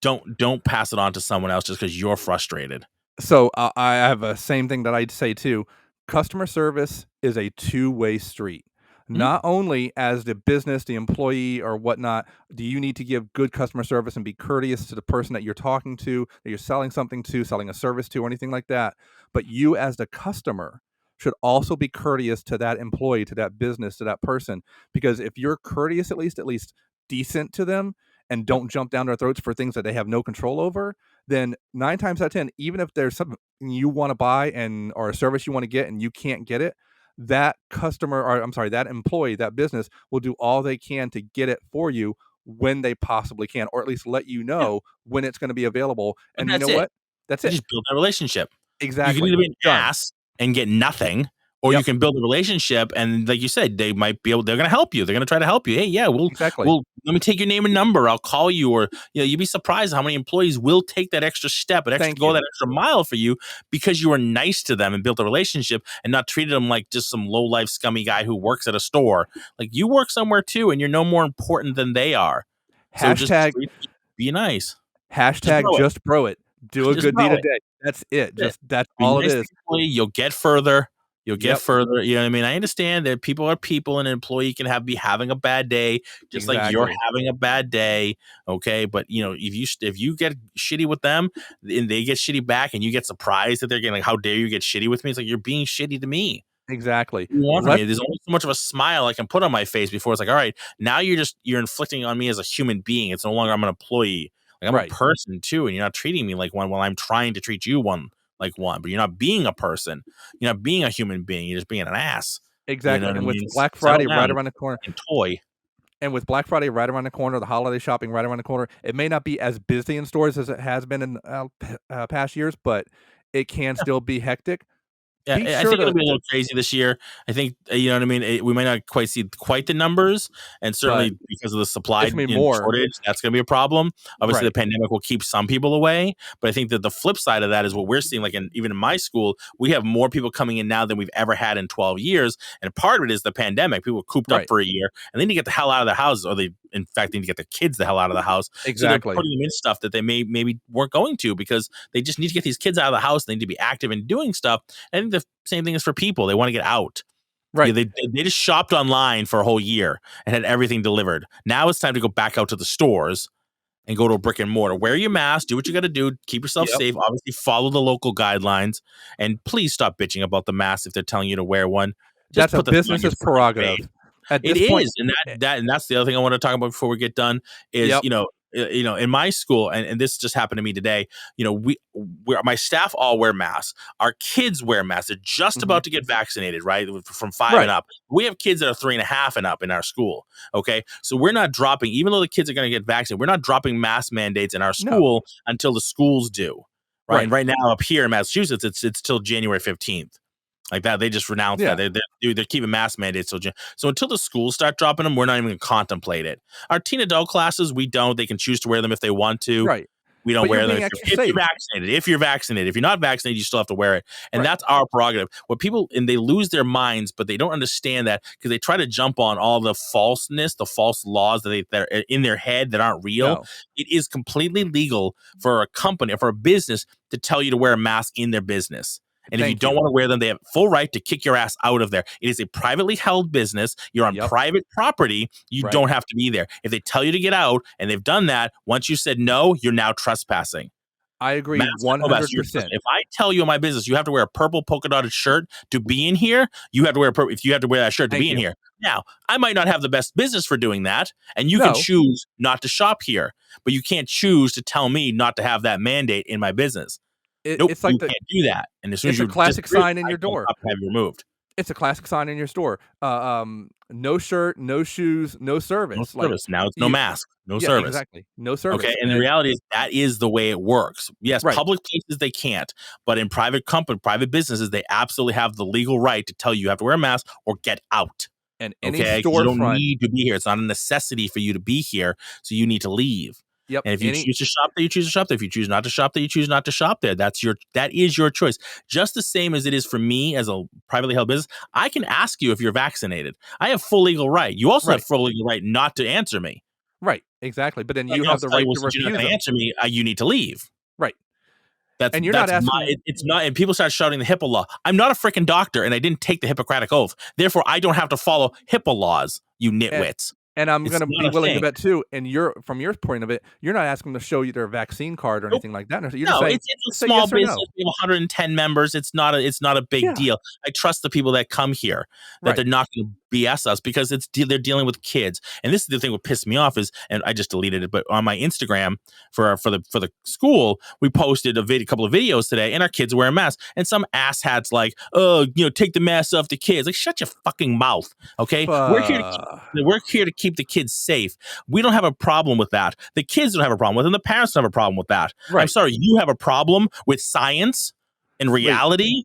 Don't pass it on to someone else just because you're frustrated. So I have a same thing that I'd say too. Customer service is a two-way street. Not only as the business, the employee, or whatnot, do you need to give good customer service and be courteous to the person that you're talking to, that you're selling something to, selling a service to, or anything like that, but you as the customer should also be courteous to that employee, to that business, to that person. Because if you're courteous, at least decent to them, and don't jump down their throats for things that they have no control over, then 9 times out of 10, even if there's something you want to buy or a service you want to get and you can't get it, that that employee, that business will do all they can to get it for you when they possibly can, or at least let you know when it's going to be available. And you know what? That's it. Just build that relationship. Exactly. You can either be an ass and get nothing, or you can build a relationship, and like you said, they're going to help you. They're going to try to help you. Hey, yeah, let me take your name and number. I'll call you, or you'd be surprised how many employees will take that extra step, that extra mile for you because you were nice to them and built a relationship and not treated them like just some low life scummy guy who works at a store. Like you work somewhere too, and you're no more important than they are. So just be nice. Just bro it. Do a good deed a day. That's it. That's all it is. You'll get further. You'll get further. You know what I mean? I understand that people are people, and an employee can be having a bad day, just like you're having a bad day. Okay. But if you get shitty with them and they get shitty back and you get surprised that they're getting like, how dare you get shitty with me? It's like, you're being shitty to me. Exactly. You want from me? There's only so much of a smile I can put on my face before it's like, all right, now you're inflicting on me as a human being. It's no longer I'm an employee. Like, I'm a person too, and you're not treating me like one while I'm trying to treat you one like one. But you're not being a person. You're not being a human being. You're just being an ass. You know Exactly. what I And with mean? Black Settle Friday right down around the corner, and toy. And with Black Friday right around the corner, the holiday shopping right around the corner, it may not be as busy in stores as it has been in past years, but it can still be hectic. Yeah, Be I sure think it'll to, be a little crazy this year. I think, you know what I mean? We might not quite see quite the numbers, and but certainly because of the supply it's gonna be more. shortage, that's going to be a problem. Obviously, the Right. pandemic will keep some people away, but I think that the flip side of that is what we're seeing. Like, even in my school, we have more people coming in now than we've ever had in 12 years, and part of it is the pandemic. People were cooped up Right. for a year, and they need to get the hell out of their houses, or they, in fact, need to get their kids the hell out of the house. So they're Exactly. putting them in stuff that they maybe weren't going to, because they just need to get these kids out of the house. They need to be active in doing stuff. I think the same thing is for people. They want to get out. Right. They just shopped online for a whole year and had everything delivered. Now it's time to go back out to the stores and go to a brick and mortar. Wear your mask. Do what you got to do. Keep yourself safe. Obviously, follow the local guidelines. And please stop bitching about the mask if they're telling you to wear one. Just That's a put the thing on your business's freaking face. prerogative. At It this point, is, and that's the other thing I want to talk about before we get done is, Yep. in my school, and this just happened to me today. My staff all wear masks. Our kids wear masks. They're just about to get vaccinated, right? From 5 Right. and up. We have kids that are 3.5 and up in our school. Okay, so we're not dropping, even though the kids are going to get vaccinated, we're not dropping mask mandates in our school until the schools do. Right. And right now up here in Massachusetts, it's till January 15th. Like that, they just renounced that. They're keeping mask mandates. So until the schools start dropping them, we're not even going to contemplate it. Our teen adult classes, we don't. They can choose to wear them if they want to. Right. We don't But you're wear them being if extra you're safe. vaccinated. If you're vaccinated, if you're not vaccinated, you still have to wear it, and Right. that's our prerogative. What people, and they lose their minds, but they don't understand that because they try to jump on all the falseness, the false laws that are in their head that aren't real. No. It is completely legal for a company, for a business, to tell you to wear a mask in their business. And if you don't want to wear them, they have full right to kick your ass out of there. It is a privately held business. You're on private property. You don't have to be there. If they tell you to get out, and they've done that, once you said no, you're now trespassing. I agree Masks are no mask. 100%. If I tell you in my business you have to wear a purple polka dotted shirt to be in here, you have to wear if you have to wear that shirt to be in here. Now, I might not have the best business for doing that, and you can choose not to shop here, but you can't choose to tell me not to have that mandate in my business. Nope, It's like you can't do that. And as soon as it's a you classic sign in your door. have you removed. It's a classic sign in your store. No shirt, no shoes, no service. No service. Now it's no mask, no service. Exactly. No service. Okay, and the reality is that is the way it works. Yes, public places they can't, but in private businesses, they absolutely have the legal right to tell you have to wear a mask or get out. And any you storefront, don't need to be here. It's not a necessity for you to be here, so you need to leave. Yep. And if you choose to shop there, you choose to shop there. If you choose not to shop there, you choose not to shop there. That is your choice. Just the same as it is for me as a privately held business. I can ask you if you're vaccinated. I have full legal right. You also have full legal right not to answer me. Right. Exactly. But then you have the right to refuse. You're not going to answer me. You need to leave. Right. And you're not asking. It's not. And people start shouting the HIPAA law. I'm not a freaking doctor, and I didn't take the Hippocratic Oath. Therefore, I don't have to follow HIPAA laws. You nitwits. And I'm going to be willing to bet too. And from your point of it, you're not asking them to show you their vaccine card or anything like that. You're just saying, it's a small business. We have 110 members. It's not a big deal. I trust the people that come here that they're not going to BS us because they're dealing with kids. And this is the thing that pissed me off is, and I just deleted it, but on my Instagram for the school, we posted a couple of videos today, and our kids wearing masks. And some asshat's like, oh, take the masks off the kids. Like, shut your fucking mouth. Okay, we're here to keep the kids safe. We don't have a problem with that. The kids don't have a problem with it, and the parents don't have a problem with that. Right. I'm sorry, you have a problem with science and reality.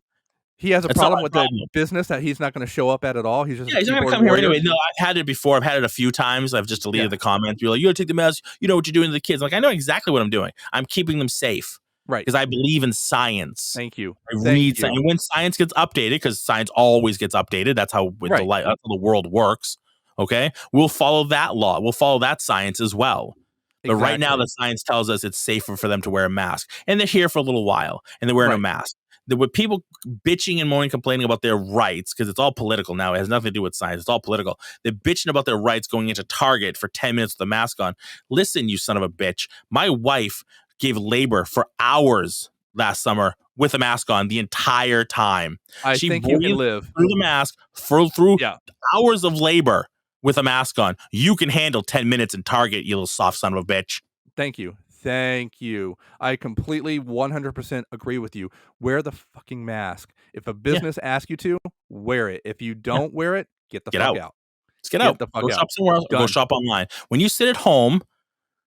He has a problem with the business that he's not going to show up at all. He's just he's not going to come here anyway. No, I've had it before. I've had it a few times. I've just deleted the comments. You're like, you got to take the mask. You know what you're doing to the kids. I'm like, I know exactly what I'm doing. I'm keeping them safe. Right. Because I believe in science. Thank you. I read science. And when science gets updated, because science always gets updated, that's how the world works. Okay, we'll follow that law. We'll follow that science as well. But right now, the science tells us it's safer for them to wear a mask, and they're here for a little while, and they're wearing a mask. With people bitching and moaning, complaining about their rights, because it's all political now. It has nothing to do with science. It's all political. They're bitching about their rights going into Target for 10 minutes with the mask on. Listen, you son of a bitch. My wife gave labor for hours last summer with a mask on the entire time. I She think you can breathed live. through the mask through Yeah. hours of labor with a mask on. You can handle 10 minutes in Target, you little soft son of a bitch. Thank you. Thank you. I completely 100% agree with you. Wear the fucking mask. If a Yeah, business asks you to, wear it. If you yeah. don't wear it, get the Get fuck out. out. Let's get Get out. the fuck Go out. shop somewhere else or go Done. shop online. When you sit at home,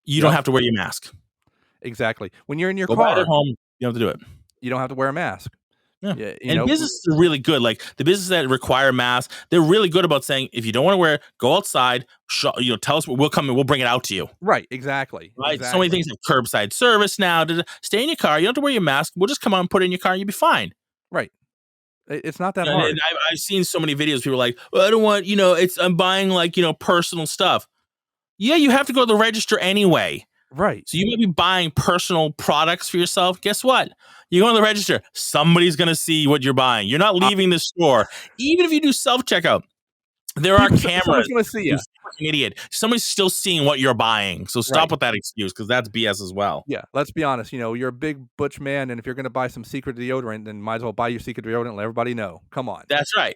you don't Yep. have to wear your mask. Exactly. When you're in your Go buy it at car, home. You don't have to do it. you don't have to wear a mask. Yeah. Yeah, And businesses are really good. Like the businesses that require masks, they're really good about saying, if you don't want to wear it, go outside, tell us, we'll come and we'll bring it out to you. Right, exactly. Right. So many Exactly. things have curbside service now. Stay in your car. You don't have to wear your mask. We'll just come out and put it in your car and you'll be fine. Right. It's not that And hard. I've seen so many videos. People are like, well, I don't want, I'm buying like, personal stuff. Yeah, you have to go to the register anyway. Right. So you may be buying personal products for yourself. Guess what? You go on the register. Somebody's going to see what you're buying. You're not leaving the store. Even if you do self-checkout, there are cameras. Someone's going to see you. You fucking idiot. Somebody's still seeing what you're buying. So stop with that excuse, because that's BS as well. Yeah, let's be honest. You're a big butch man, and if you're going to buy some secret deodorant, then might as well buy your secret deodorant and let everybody know. Come on. That's right.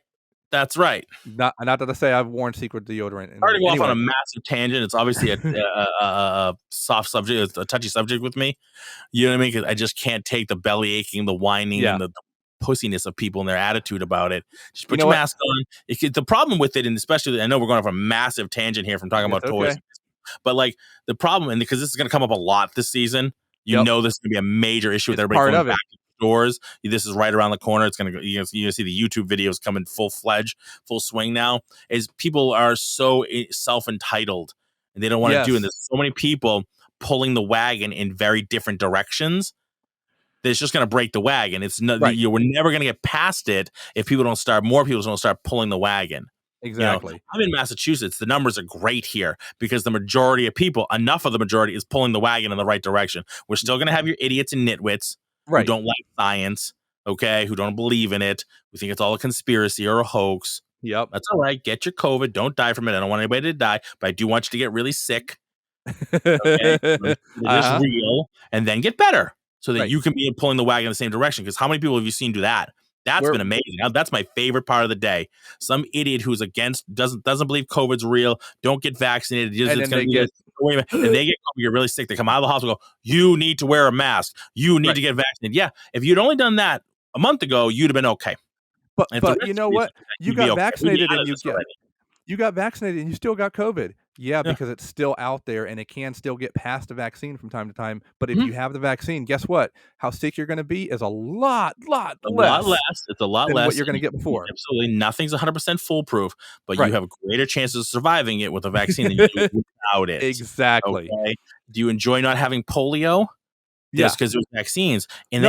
That's right. Not that I say I've worn secret deodorant. Sorry to go off on a massive tangent. It's obviously a soft subject. It's a touchy subject with me. You know what I mean? 'Cause I just can't take the belly aching, the whining, and the pussiness of people and their attitude about it. Just put your mask on. The problem with it, and especially, I know we're going off a massive tangent here from talking about toys, but like the problem, and because this is going to come up a lot this season, you know this is going to be a major issue with everybody going back to stores. This is right around the corner. It's going to go. You're going to see the YouTube videos coming full swing now. Is people are so self-entitled and they don't want to do it. And there's so many people pulling the wagon in very different directions. That's just going to break the wagon. It's not. We're never going to get past it if more people don't start pulling the wagon. Exactly. I'm in Massachusetts. The numbers are great here because the majority of people, enough of the majority, is pulling the wagon in the right direction. We're still going to have your idiots and nitwits who don't like science, okay, who don't believe in it, who think it's all a conspiracy or a hoax. Yep. That's all right. Get your COVID. Don't die from it. I don't want anybody to die, but I do want you to get really sick. Okay? It is real, and then get better so that you can be pulling the wagon in the same direction. Because how many people have you seen do that? That's been amazing. That's my favorite part of the day. Some idiot who's doesn't believe COVID's real, don't get vaccinated. And they get COVID, you're really sick. They come out of the hospital, go, you need to wear a mask. You need to get vaccinated. Yeah, if you'd only done that a month ago, you'd have been okay. But you know what? You got vaccinated and you got vaccinated and you still got COVID. Yeah, because it's still out there and it can still get past the vaccine from time to time. But if you have the vaccine, guess what? How sick you're going to be is a lot less. It's a lot less what you're going to get before. Absolutely, nothing's 100% foolproof, but you have greater chances of surviving it with a vaccine than you do without it. Exactly. Okay? Do you enjoy not having polio? Yes, because there's vaccines, and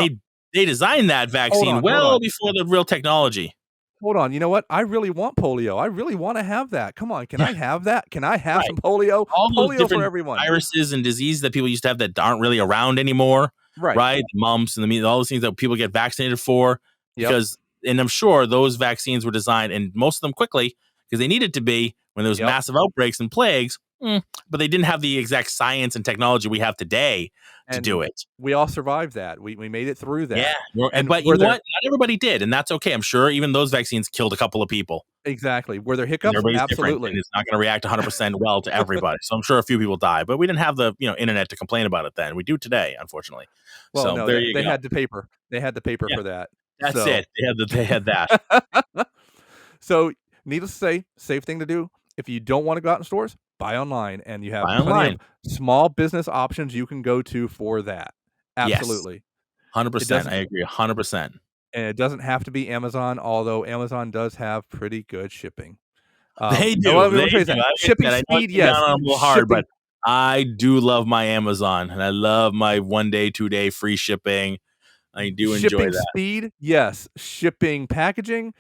they designed that vaccine before the real technology. Hold on, you know what? I really want polio. I really want to have that. Come on, can I have that? Can I have some polio? All those polio different for everyone. Viruses and diseases that people used to have that aren't really around anymore. Right? The mumps and all those things that people get vaccinated for. Because, and I'm sure those vaccines were designed, and most of them quickly, because they needed to be when there was massive outbreaks and plagues. But they didn't have the exact science and technology we have today to do it. We all survived that. We made it through that. Yeah, but you know what? Not everybody did, and that's okay. I'm sure even those vaccines killed a couple of people. Exactly. Were there hiccups? Absolutely. And it's not going to react 100% well to everybody. So I'm sure a few people die, but we didn't have the internet to complain about it then. We do today, unfortunately. Well, so no, they had the paper. They had the paper for that. That's it. They had that. So, needless to say, safe thing to do. If you don't want to go out in stores, buy online, and you have plenty of small business options you can go to for that. Absolutely. 100%. I agree 100%. And it doesn't have to be Amazon, although Amazon does have pretty good shipping. They do. Shipping speed, yes. A little hard, but I do love my Amazon, and I love my 1 day, 2 day free shipping. I do enjoy that. Shipping speed, yes. Shipping packaging,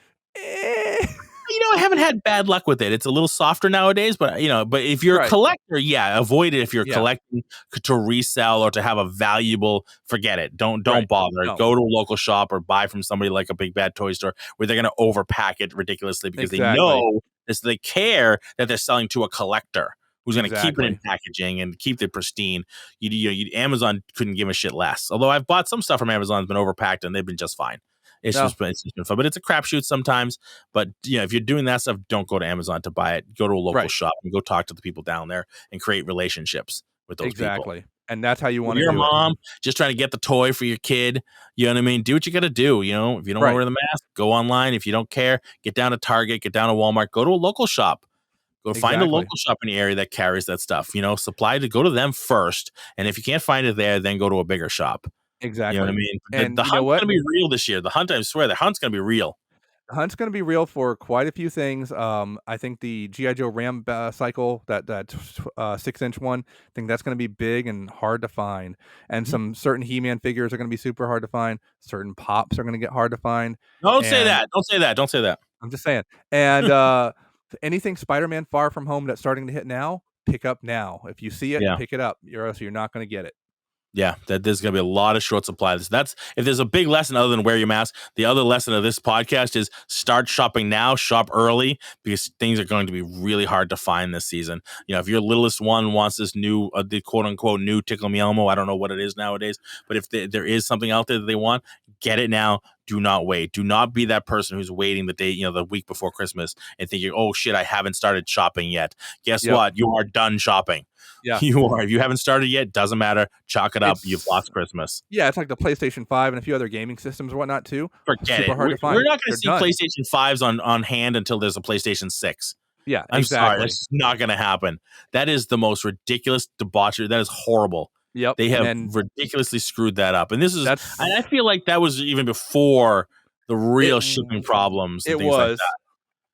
I haven't had bad luck with it. It's a little softer nowadays, but if you're a collector, avoid it. If you're collecting to resell or to have a valuable, forget it. Don't bother. No. Go to a local shop or buy from somebody like a Big Bad Toy Store where they're going to overpack it ridiculously because they know they care that they're selling to a collector. who's going to keep it in Exactly. packaging and keep it pristine. Amazon couldn't give a shit less. Although I've bought some stuff from Amazon, it's been overpacked and they've been just fine. It's No. just been fun, but it's a crapshoot sometimes. But if you're doing that stuff, don't go to Amazon to buy it. Go to a local shop and go talk to the people down there and create relationships with those people. Exactly. And that's how you want to Your do it. mom just trying to get the toy for your kid. You know what I mean? Do what you got to do. If you don't want to wear the mask, go online. If you don't care, get down to Target, get down to Walmart, go to a local shop. Go find a local shop in the area that carries that stuff. Go to them first. And if you can't find it there, then go to a bigger shop. Exactly. You know what I mean? And the hunt's going to be real this year. The hunt, I swear, the hunt's going to be real. The hunt's going to be real for quite a few things. I think the G.I. Joe Ram cycle, that 6-inch one, I think that's going to be big and hard to find. And some certain He-Man figures are going to be super hard to find. Certain pops are going to get hard to find. Don't say that. Don't say that. Don't say that. I'm just saying. And anything Spider-Man Far From Home that's starting to hit now, pick up now. If you see it, pick it up. Or else you're not going to get it. Yeah, there's going to be a lot of short supply. That's if there's a big lesson other than wear your mask. The other lesson of this podcast is start shopping now, shop early, because things are going to be really hard to find this season. If your littlest one wants this new, the quote unquote new Tickle Me Elmo, I don't know what it is nowadays, but if there is something out there that they want, get it now. Do not wait. Do not be that person who's waiting the day, the week before Christmas and thinking, oh shit, I haven't started shopping yet. Guess what? You are done shopping. Yeah. You are. If you haven't started yet, doesn't matter. Chalk it up. You've lost Christmas. Yeah, it's like the PlayStation 5 and a few other gaming systems and whatnot too. Forget it. Hard to find. We're not going to see PlayStation 5s on hand until there's a PlayStation 6. Yeah, I'm exactly. sorry. It's not going to happen. That is the most ridiculous debauchery. That is horrible. Yep. They have ridiculously screwed that up. And I feel like that was even before the real shipping problems and things like that.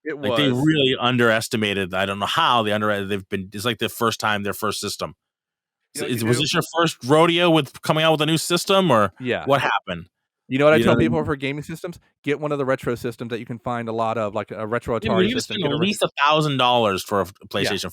It was. They really underestimated. I don't know how they underestimated. It's like their first system. Was this your first rodeo with coming out with a new system, or what happened? You know what I tell people for gaming systems? Get one of the retro systems that you can find a lot of, like a retro Atari system. At least $1,000 for a PlayStation 5.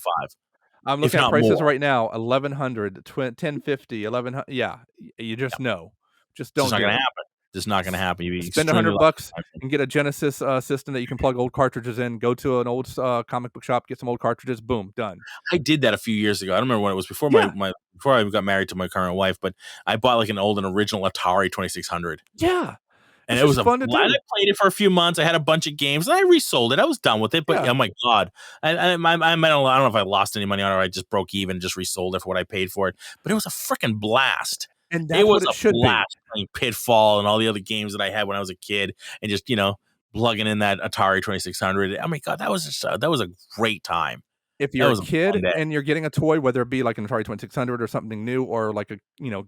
I'm looking at prices right now: $1,100, $1,050, $1,100. Yeah, you just know. Just don't. It's not going to happen. It's not going to happen. You spend $100 and get a Genesis system that you can plug old cartridges in. Go to an old comic book shop, get some old cartridges. Boom, done. I did that a few years ago. I don't remember when it was before before I got married to my current wife, but I bought like an original Atari 2600. Yeah. And it was fun to do. I played it for a few months. I had a bunch of games, and I resold it. I was done with it, but oh my god, I don't know if I lost any money on it, or I just broke even, just resold it for what I paid for it. But it was a freaking blast. And that's what it should be. Playing Pitfall and all the other games that I had when I was a kid, and just plugging in that Atari 2600. Oh my god, that was a great time. If you're a kid and you're getting a toy, whether it be like an Atari 2600 or something new, or like a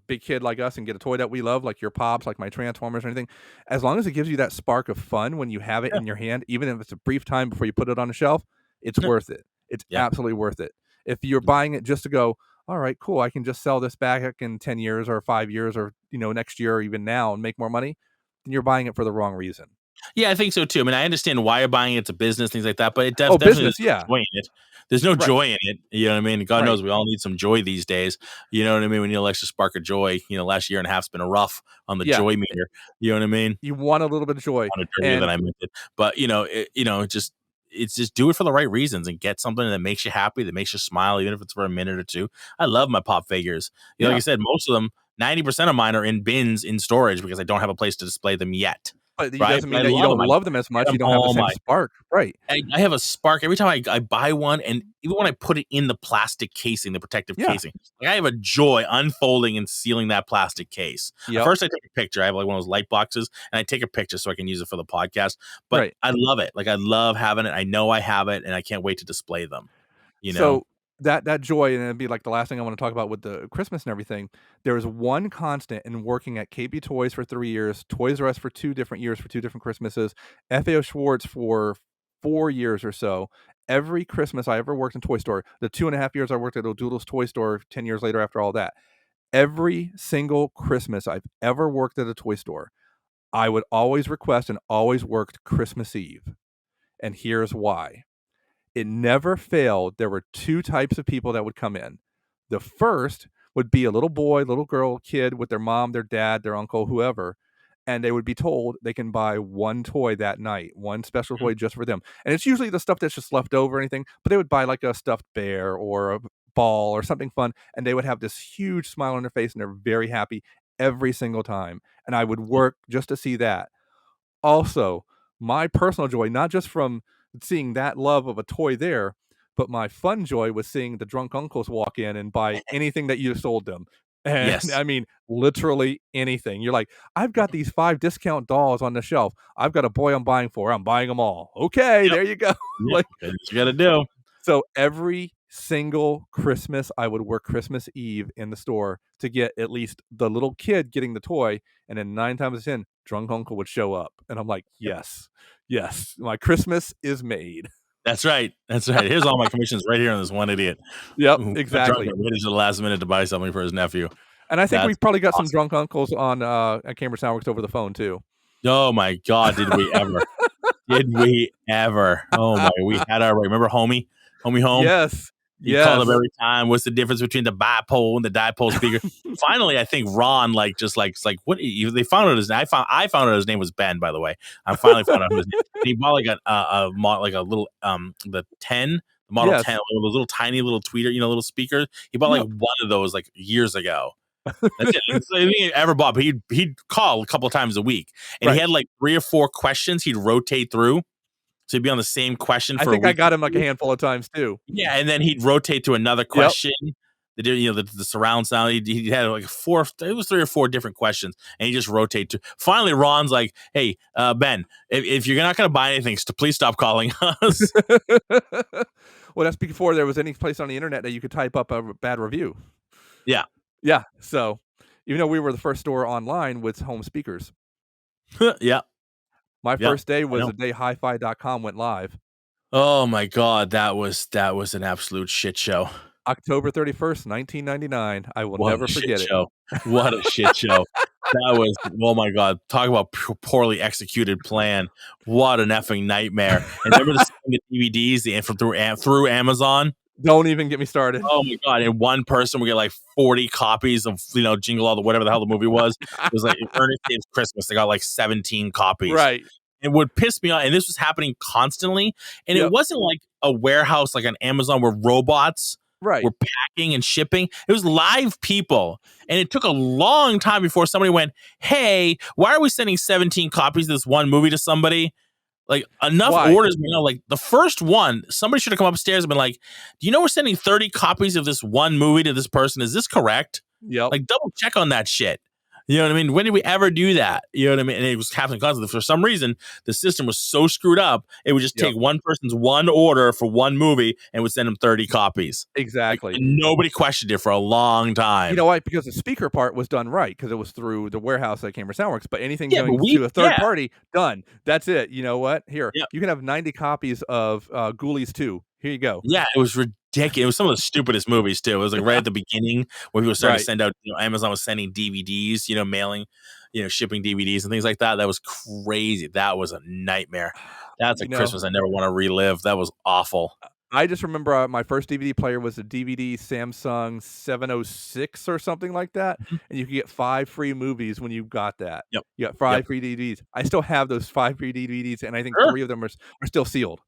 big kid like us and get a toy that we love, like your Pops, like my Transformers or anything, as long as it gives you that spark of fun when you have it in your hand, even if it's a brief time before you put it on the shelf, it's worth it. It's absolutely worth it. If you're buying it just to go, all right, cool, I can just sell this back in 10 years or 5 years or next year or even now and make more money, then you're buying it for the wrong reason. Yeah, I think so too. I mean, I understand why you're buying it. It's a business, things like that, but it definitely business, joy in it. There's no joy in it. You know what I mean? God knows we all need some joy these days. You know what I mean? We need an extra spark of joy. Last year and a half's been rough on the joy meter. You know what I mean? You want a little bit of joy. Than I meant it. But it's just do it for the right reasons and get something that makes you happy, that makes you smile, even if it's for a minute or two. I love my Pop figures. Like I said, most of them, 90% of mine are in bins in storage because I don't have a place to display them yet. But it doesn't mean that you don't love them as much. You don't have the same spark. Right. I have a spark every time I buy one, and even when I put it in the plastic casing, the protective casing, I have a joy unfolding and sealing that plastic case. First, I take a picture. I have like one of those light boxes, and I take a picture so I can use it for the podcast. But I love it. Like, I love having it. I know I have it, and I can't wait to display them. So that joy, and it'd be like the last thing I want to talk about with the Christmas and everything. There is one constant in working at KB Toys for 3 years, Toys R Us for 2 different years for 2 different Christmases, FAO Schwartz for 4 years or so. Every Christmas I ever worked in Toy Store, the 2.5 years I worked at O'Doodle's Toy Store, 10 years later after all that, every single Christmas I've ever worked at a toy store, I would always request and always worked Christmas Eve. And here's why. It never failed. There were 2 types of people that would come in. The first would be a little boy, little girl, kid with their mom, their dad, their uncle, whoever, and they would be told they can buy one toy that night, one special toy just for them. And it's usually the stuff that's just left over or anything, but they would buy like a stuffed bear or ball or something fun, and they would have this huge smile on their face, and they're very happy every single time, and I would work just to see that. Also, my personal joy, not just from seeing that love of a toy there, but my fun joy was seeing the drunk uncles walk in and buy anything that you sold them. And Yes. I mean, literally anything. You're like, "I've got these 5 discount dolls on the shelf. I've got a boy I'm buying for. I'm buying them all." Okay, Yep. there you go. Yep. Like, That's what you got to do. so every single Christmas, I would work Christmas Eve in the store to get at least the little kid getting the toy, and then 9 times out of 10, drunk uncle would show up, and I'm like, Yep. "Yes, yes, my Christmas is made." That's right. That's right. Here's all my commissions right here on this one idiot Yep, who got drunk exactly. and waited to the last minute to buy something for his nephew. And I think we That's probably got some awesome. drunk uncles on, at Cambridge Soundworks over the phone too. Oh my God, did we ever? Did we ever? Oh my, we had our, remember Homie Home? Yes, He called up yes. every time. What's the difference between the bipole and the dipole speaker? Finally, I think Ron it's like what they found out his name. I found out his name was Ben. By the way, I finally found out his name. And he bought like a little the 10, the Model Yes. 10, those little tiny little tweeter, little speakers. He bought Yep. like one of those like years ago. That's it. It's the only thing he ever bought. But he'd call a couple times a week, and he Right. had like 3 or 4 questions he'd rotate through. So he'd be on the same question I for a think I week. got him like a handful of times too. Yeah, and then he'd rotate to another question. The surround sound. He had like 4. It was 3 or 4 different questions, and he just rotate to. Finally, Ron's like, "Hey, Ben, if you're not going to buy anything, please stop calling us." Well, that's before there was any place on the internet that you could type up a bad review. Yeah, Yeah, so even though we were the first store online with home speakers, yeah, my yeah. first day I was know. the day hi-fi.com went live. Oh my God, that was an absolute shit show. October 31st, 1999. I will What never a shit forget it. show! What a shit show! That was, oh my God, talk about poorly executed plan. What an effing nightmare! And remember the DVDs from through Amazon. Don't even get me started. Oh my God! And one person would get like 40 copies of Jingle All the whatever the hell the movie was. It was like Ernest Saves Christmas. They got like 17 copies. Right. It would piss me off, and this was happening constantly. And Yep. it wasn't like a warehouse like on Amazon where robots Right. were packing and shipping. It was live people, and it took a long time before somebody went, "Hey, why are we sending 17 copies of this one movie to somebody?" Like enough Why? orders, like the first one, somebody should have come upstairs and been like, "Do you know we're sending 30 copies of this one movie to this person? Is this correct?" Yep. Like double check on that shit. You know what I mean? When did we ever do that? You know what I mean? And it was happening constantly. For some reason, the system was so screwed up, it would just Yep. take one person's one order for one movie and would send them 30 copies. Exactly. And nobody questioned it for a long time. You know why? Because the speaker part was done right, because it was through the warehouse at Cambridge Soundworks, but anything Yeah, going but to a third party, done. That's it. You know what? Here, Yep. you can have 90 copies of Ghoulies 2. Here you go. Yeah, it was ridiculous. It was some of the stupidest movies too. It was like right at the beginning when people started to send out, Amazon was sending DVDs, mailing, shipping DVDs and things like that. That was crazy. That was a nightmare. That's a Christmas I never want to relive. That was awful. I just remember my first DVD player was a DVD Samsung 706 or something like that, and you could get 5 free movies when you got that. Yep. You got 5 free DVDs. I still have those 5 free DVDs, and I think 3 of them are still sealed.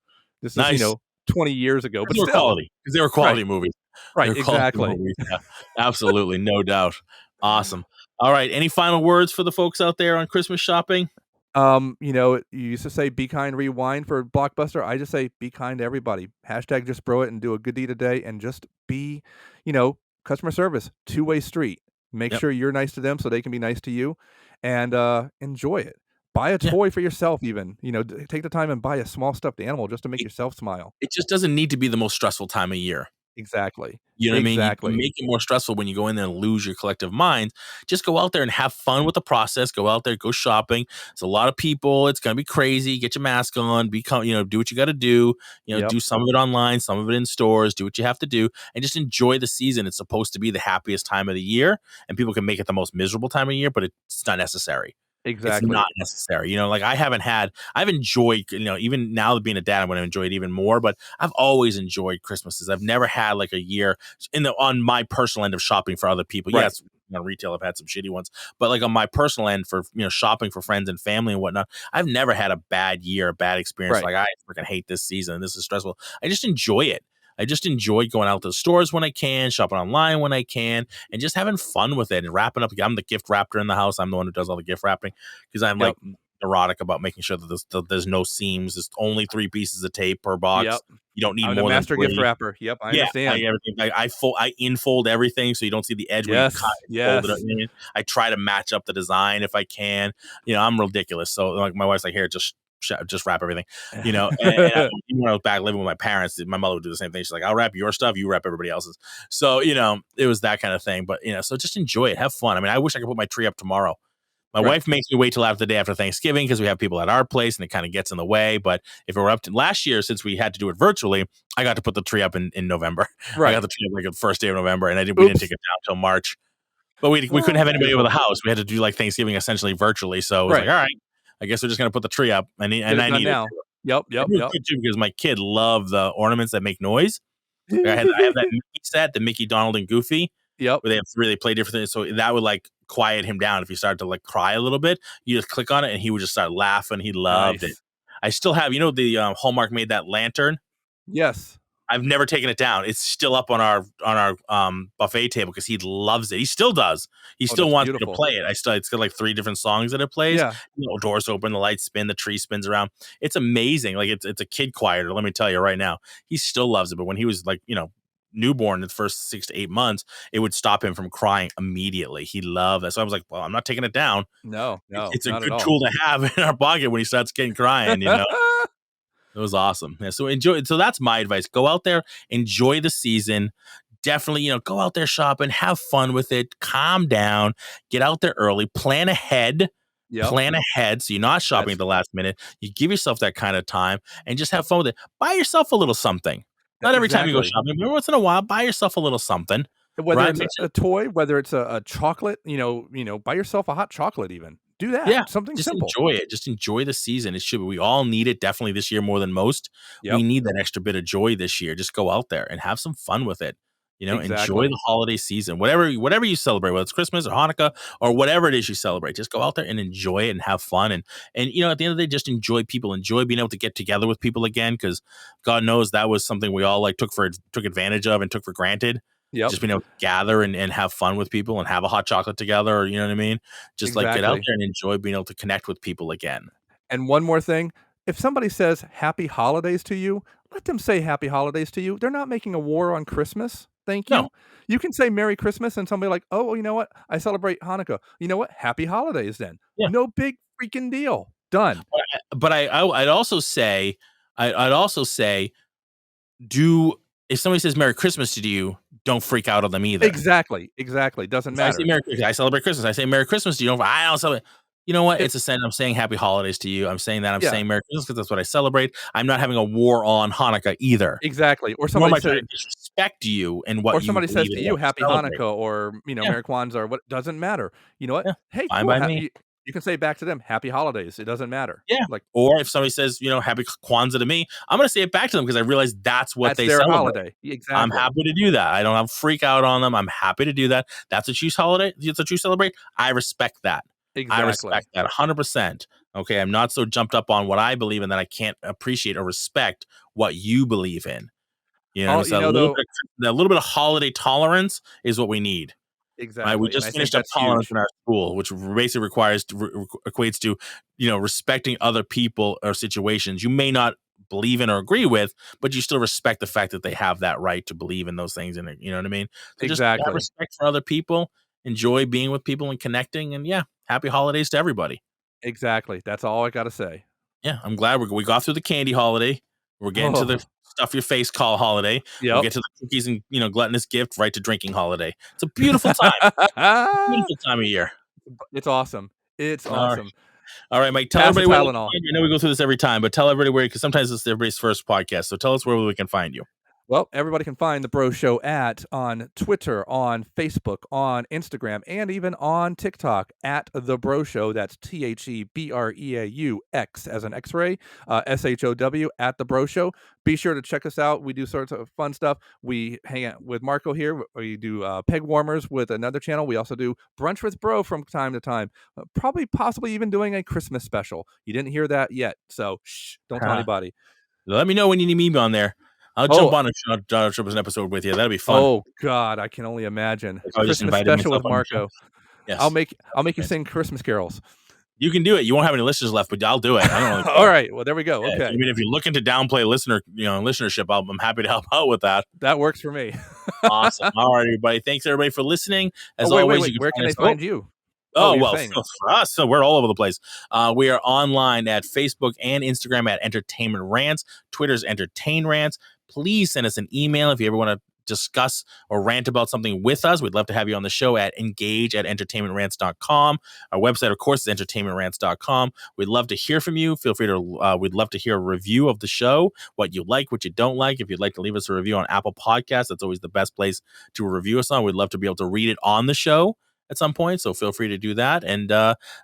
This is, 20 years ago, but they were still. quality, because they were quality movies. Right, They were quality exactly. movies. Yeah, absolutely, no doubt. Awesome. All right, any final words for the folks out there on Christmas shopping? You used to say "Be kind, rewind" for Blockbuster. I just say "Be kind to everybody." Hashtag just bro it and do a good deed a day, and just be, customer service, two-way street. Make sure you're nice to them so they can be nice to you, and enjoy it. Buy a toy for yourself even. Take the time and buy a small stuffed animal just to make yourself smile. It just doesn't need to be the most stressful time of year. Exactly. You know what I mean? Exactly. You make it more stressful when you go in there and lose your collective mind. Just go out there and have fun with the process. Go out there, go shopping. It's a lot of people. It's gonna be crazy. Get your mask on. Do what you got to do. Do some of it online, some of it in stores. Do what you have to do, and just enjoy the season. It's supposed to be the happiest time of the year, and people can make it the most miserable time of year, but it's not necessary. Exactly. It's not necessary. Like I've enjoyed, even now being a dad, I'm going to enjoy it even more, but I've always enjoyed Christmases. I've never had like a year on my personal end of shopping for other people. Right. Yes, retail, I've had some shitty ones, but like on my personal end for, shopping for friends and family and whatnot, I've never had a bad year, a bad experience. Right. Like I freaking hate this season and this is stressful. I just enjoy it. I just enjoy going out to the stores when I can, shopping online when I can, and just having fun with it and wrapping up. I'm the gift wrapper in the house. I'm the one who does all the gift wrapping because I'm like neurotic about making sure that there's no seams. There's only 3 pieces of tape per box. You don't need I'm more a than master 3. gift wrapper. Yep, I understand. I infold everything so you don't see the edge where you cut and fold it up. I try to match up the design if I can. I'm ridiculous. So like my wife's like, here, just wrap everything. And even when I was back living with my parents, my mother would do the same thing. She's like, I'll wrap your stuff, you wrap everybody else's. So it was that kind of thing. But so just enjoy it, have fun. I mean, I wish I could put my tree up tomorrow. My wife makes me wait till after the day after Thanksgiving because we have people at our place and it kind of gets in the way. But if it were up to last year, since we had to do it virtually, I got to put the tree up in November. I got the tree up like the first day of November, and we didn't take it down until March. But we couldn't have anybody over the house. We had to do like Thanksgiving essentially virtually. So it was like, all right, I guess we're just gonna put the tree up. I need it now. Yep. Because my kid loved the ornaments that make noise. I have that Mickey set, the Mickey, Donald, and Goofy. Yep. Where they play different things. So that would like quiet him down if he started to like cry a little bit. You just click on it and he would just start laughing. He loved it. I still have, the Hallmark made that lantern. Yes. I've never taken it down. It's still up on our buffet table because he loves it. He still does. He still wants me to play it. It's got like 3 different songs that it plays. Yeah. Doors open, the lights spin, the tree spins around. It's amazing. Like it's a kid choir. Let me tell you right now, he still loves it. But when he was like, newborn, the first 6 to 8 months, it would stop him from crying immediately. He loved that. So I was like, well, I'm not taking it down. No, it's a good tool to have in our pocket when he starts getting crying, It was awesome. Yeah, so enjoy. So that's my advice. Go out there, enjoy the season. Definitely, go out there shopping, have fun with it, calm down, get out there early, plan ahead. Plan ahead so you're not shopping at the last minute. You give yourself that kind of time and just have fun with it. Buy yourself a little something. Not every time you go shopping, but every once in a while, buy yourself a little something. Whether it's a toy, whether it's a chocolate, buy yourself a hot chocolate even. Do that. Yeah, something just simple. Enjoy it. Just enjoy the season. It should be. We all need it definitely this year more than most. We need that extra bit of joy this year. Just go out there and have some fun with it. Enjoy the holiday season. Whatever you celebrate, whether it's Christmas or Hanukkah or whatever it is you celebrate, just go out there and enjoy it and have fun. And at the end of the day, just enjoy people. Enjoy being able to get together with people again, because God knows that was something we all took advantage of and took for granted. Just being able to gather and have fun with people and have a hot chocolate together, or you know what I mean? Just like get out there and enjoy being able to connect with people again. And one more thing, if somebody says happy holidays to you, let them say happy holidays to you. They're not making a war on Christmas. Thank you. No. You can say Merry Christmas and somebody like, oh, well, you know what? I celebrate Hanukkah. You know what? Happy holidays then. Yeah. No big freaking deal. Done. But I'd also say, if somebody says Merry Christmas to you, don't freak out on them either. Exactly. Doesn't matter. I say Merry Christmas. I celebrate Christmas. I say Merry Christmas to you. I don't celebrate. You know what? It's a sin. I'm saying happy holidays to you. I'm saying that. I'm saying Merry Christmas because that's what I celebrate. I'm not having a war on Hanukkah either. Exactly. Or somebody says disrespect you and what. Or somebody says to you Happy Hanukkah or Merry Kwanzaa or what. Doesn't matter. You know what? Yeah. Hey, fine by me. You can say back to them Happy Holidays. It doesn't matter. Yeah. Or if somebody says Happy Kwanzaa to me, I'm going to say it back to them because I realize that's what they their celebrate. Holiday. Exactly. I'm happy to do that. I don't have freak out on them. I'm happy to do that. That's what you celebrate. I respect that. Exactly. I respect that 100%. Okay. I'm not so jumped up on what I believe in that I can't appreciate or respect what you believe in. A little bit of holiday tolerance is what we need. Exactly. Right? We just finished up tolerance in our school, which basically equates to, respecting other people or situations you may not believe in or agree with, but you still respect the fact that they have that right to believe in those things. And you know what I mean? So exactly. Just have respect for other people, enjoy being with people and connecting, and happy holidays to everybody. Exactly. That's all I got to say. Yeah. I'm glad we got through the candy holiday. We're getting to the stuff your face call holiday. We'll get to the cookies and gluttonous gift right to drinking holiday. It's a beautiful time. Beautiful time of year. It's awesome. It's awesome. All right, Mike. Tell everybody where we can find you. I know we go through this every time, but tell everybody where, because sometimes it's everybody's first podcast. So tell us where we can find you. Well, everybody can find The Bro Show on Twitter, on Facebook, on Instagram, and even on TikTok at The Bro Show. That's TheBreaux as an X-ray, SHOW at The Bro Show. Be sure to check us out. We do sorts of fun stuff. We hang out with Marco here. We do peg warmers with another channel. We also do Brunch with Bro from time to time. Possibly even doing a Christmas special. You didn't hear that yet, so don't tell anybody. Let me know when you need me on there. I'll jump on a Donald Trump's episode with you. That'll be fun. Oh God, I can only imagine. I just Christmas special with Marco. Yes. I'll make you sing Christmas carols. You can do it. You won't have any listeners left, but I'll do it. I don't know. All right. Well, there we go. Yeah, okay. I mean, if you're looking to downplay listenership, I'm happy to help out with that. That works for me. Awesome. All right, everybody. Thanks everybody for listening. As always, wait. Where can they find you? For us, so we're all over the place. We are online at Facebook and Instagram at Entertainment Rants. Twitter's Entertain Rants. Please send us an email if you ever want to discuss or rant about something with us. We'd love to have you on the show at engage@entertainmentrants.com. Our website, of course, is entertainmentrants.com. We'd love to hear from you. Feel free to, we'd love to hear a review of the show, what you like, what you don't like. If you'd like to leave us a review on Apple Podcasts, that's always the best place to review us on. We'd love to be able to read it on the show at some point, so feel free to do that. And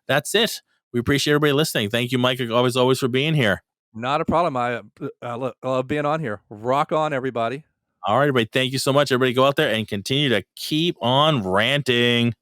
that's it. We appreciate everybody listening. Thank you, Mike, always for being here. Not a problem. I love being on here. Rock on, everybody. All right, everybody. Thank you so much. Everybody go out there and continue to keep on ranting.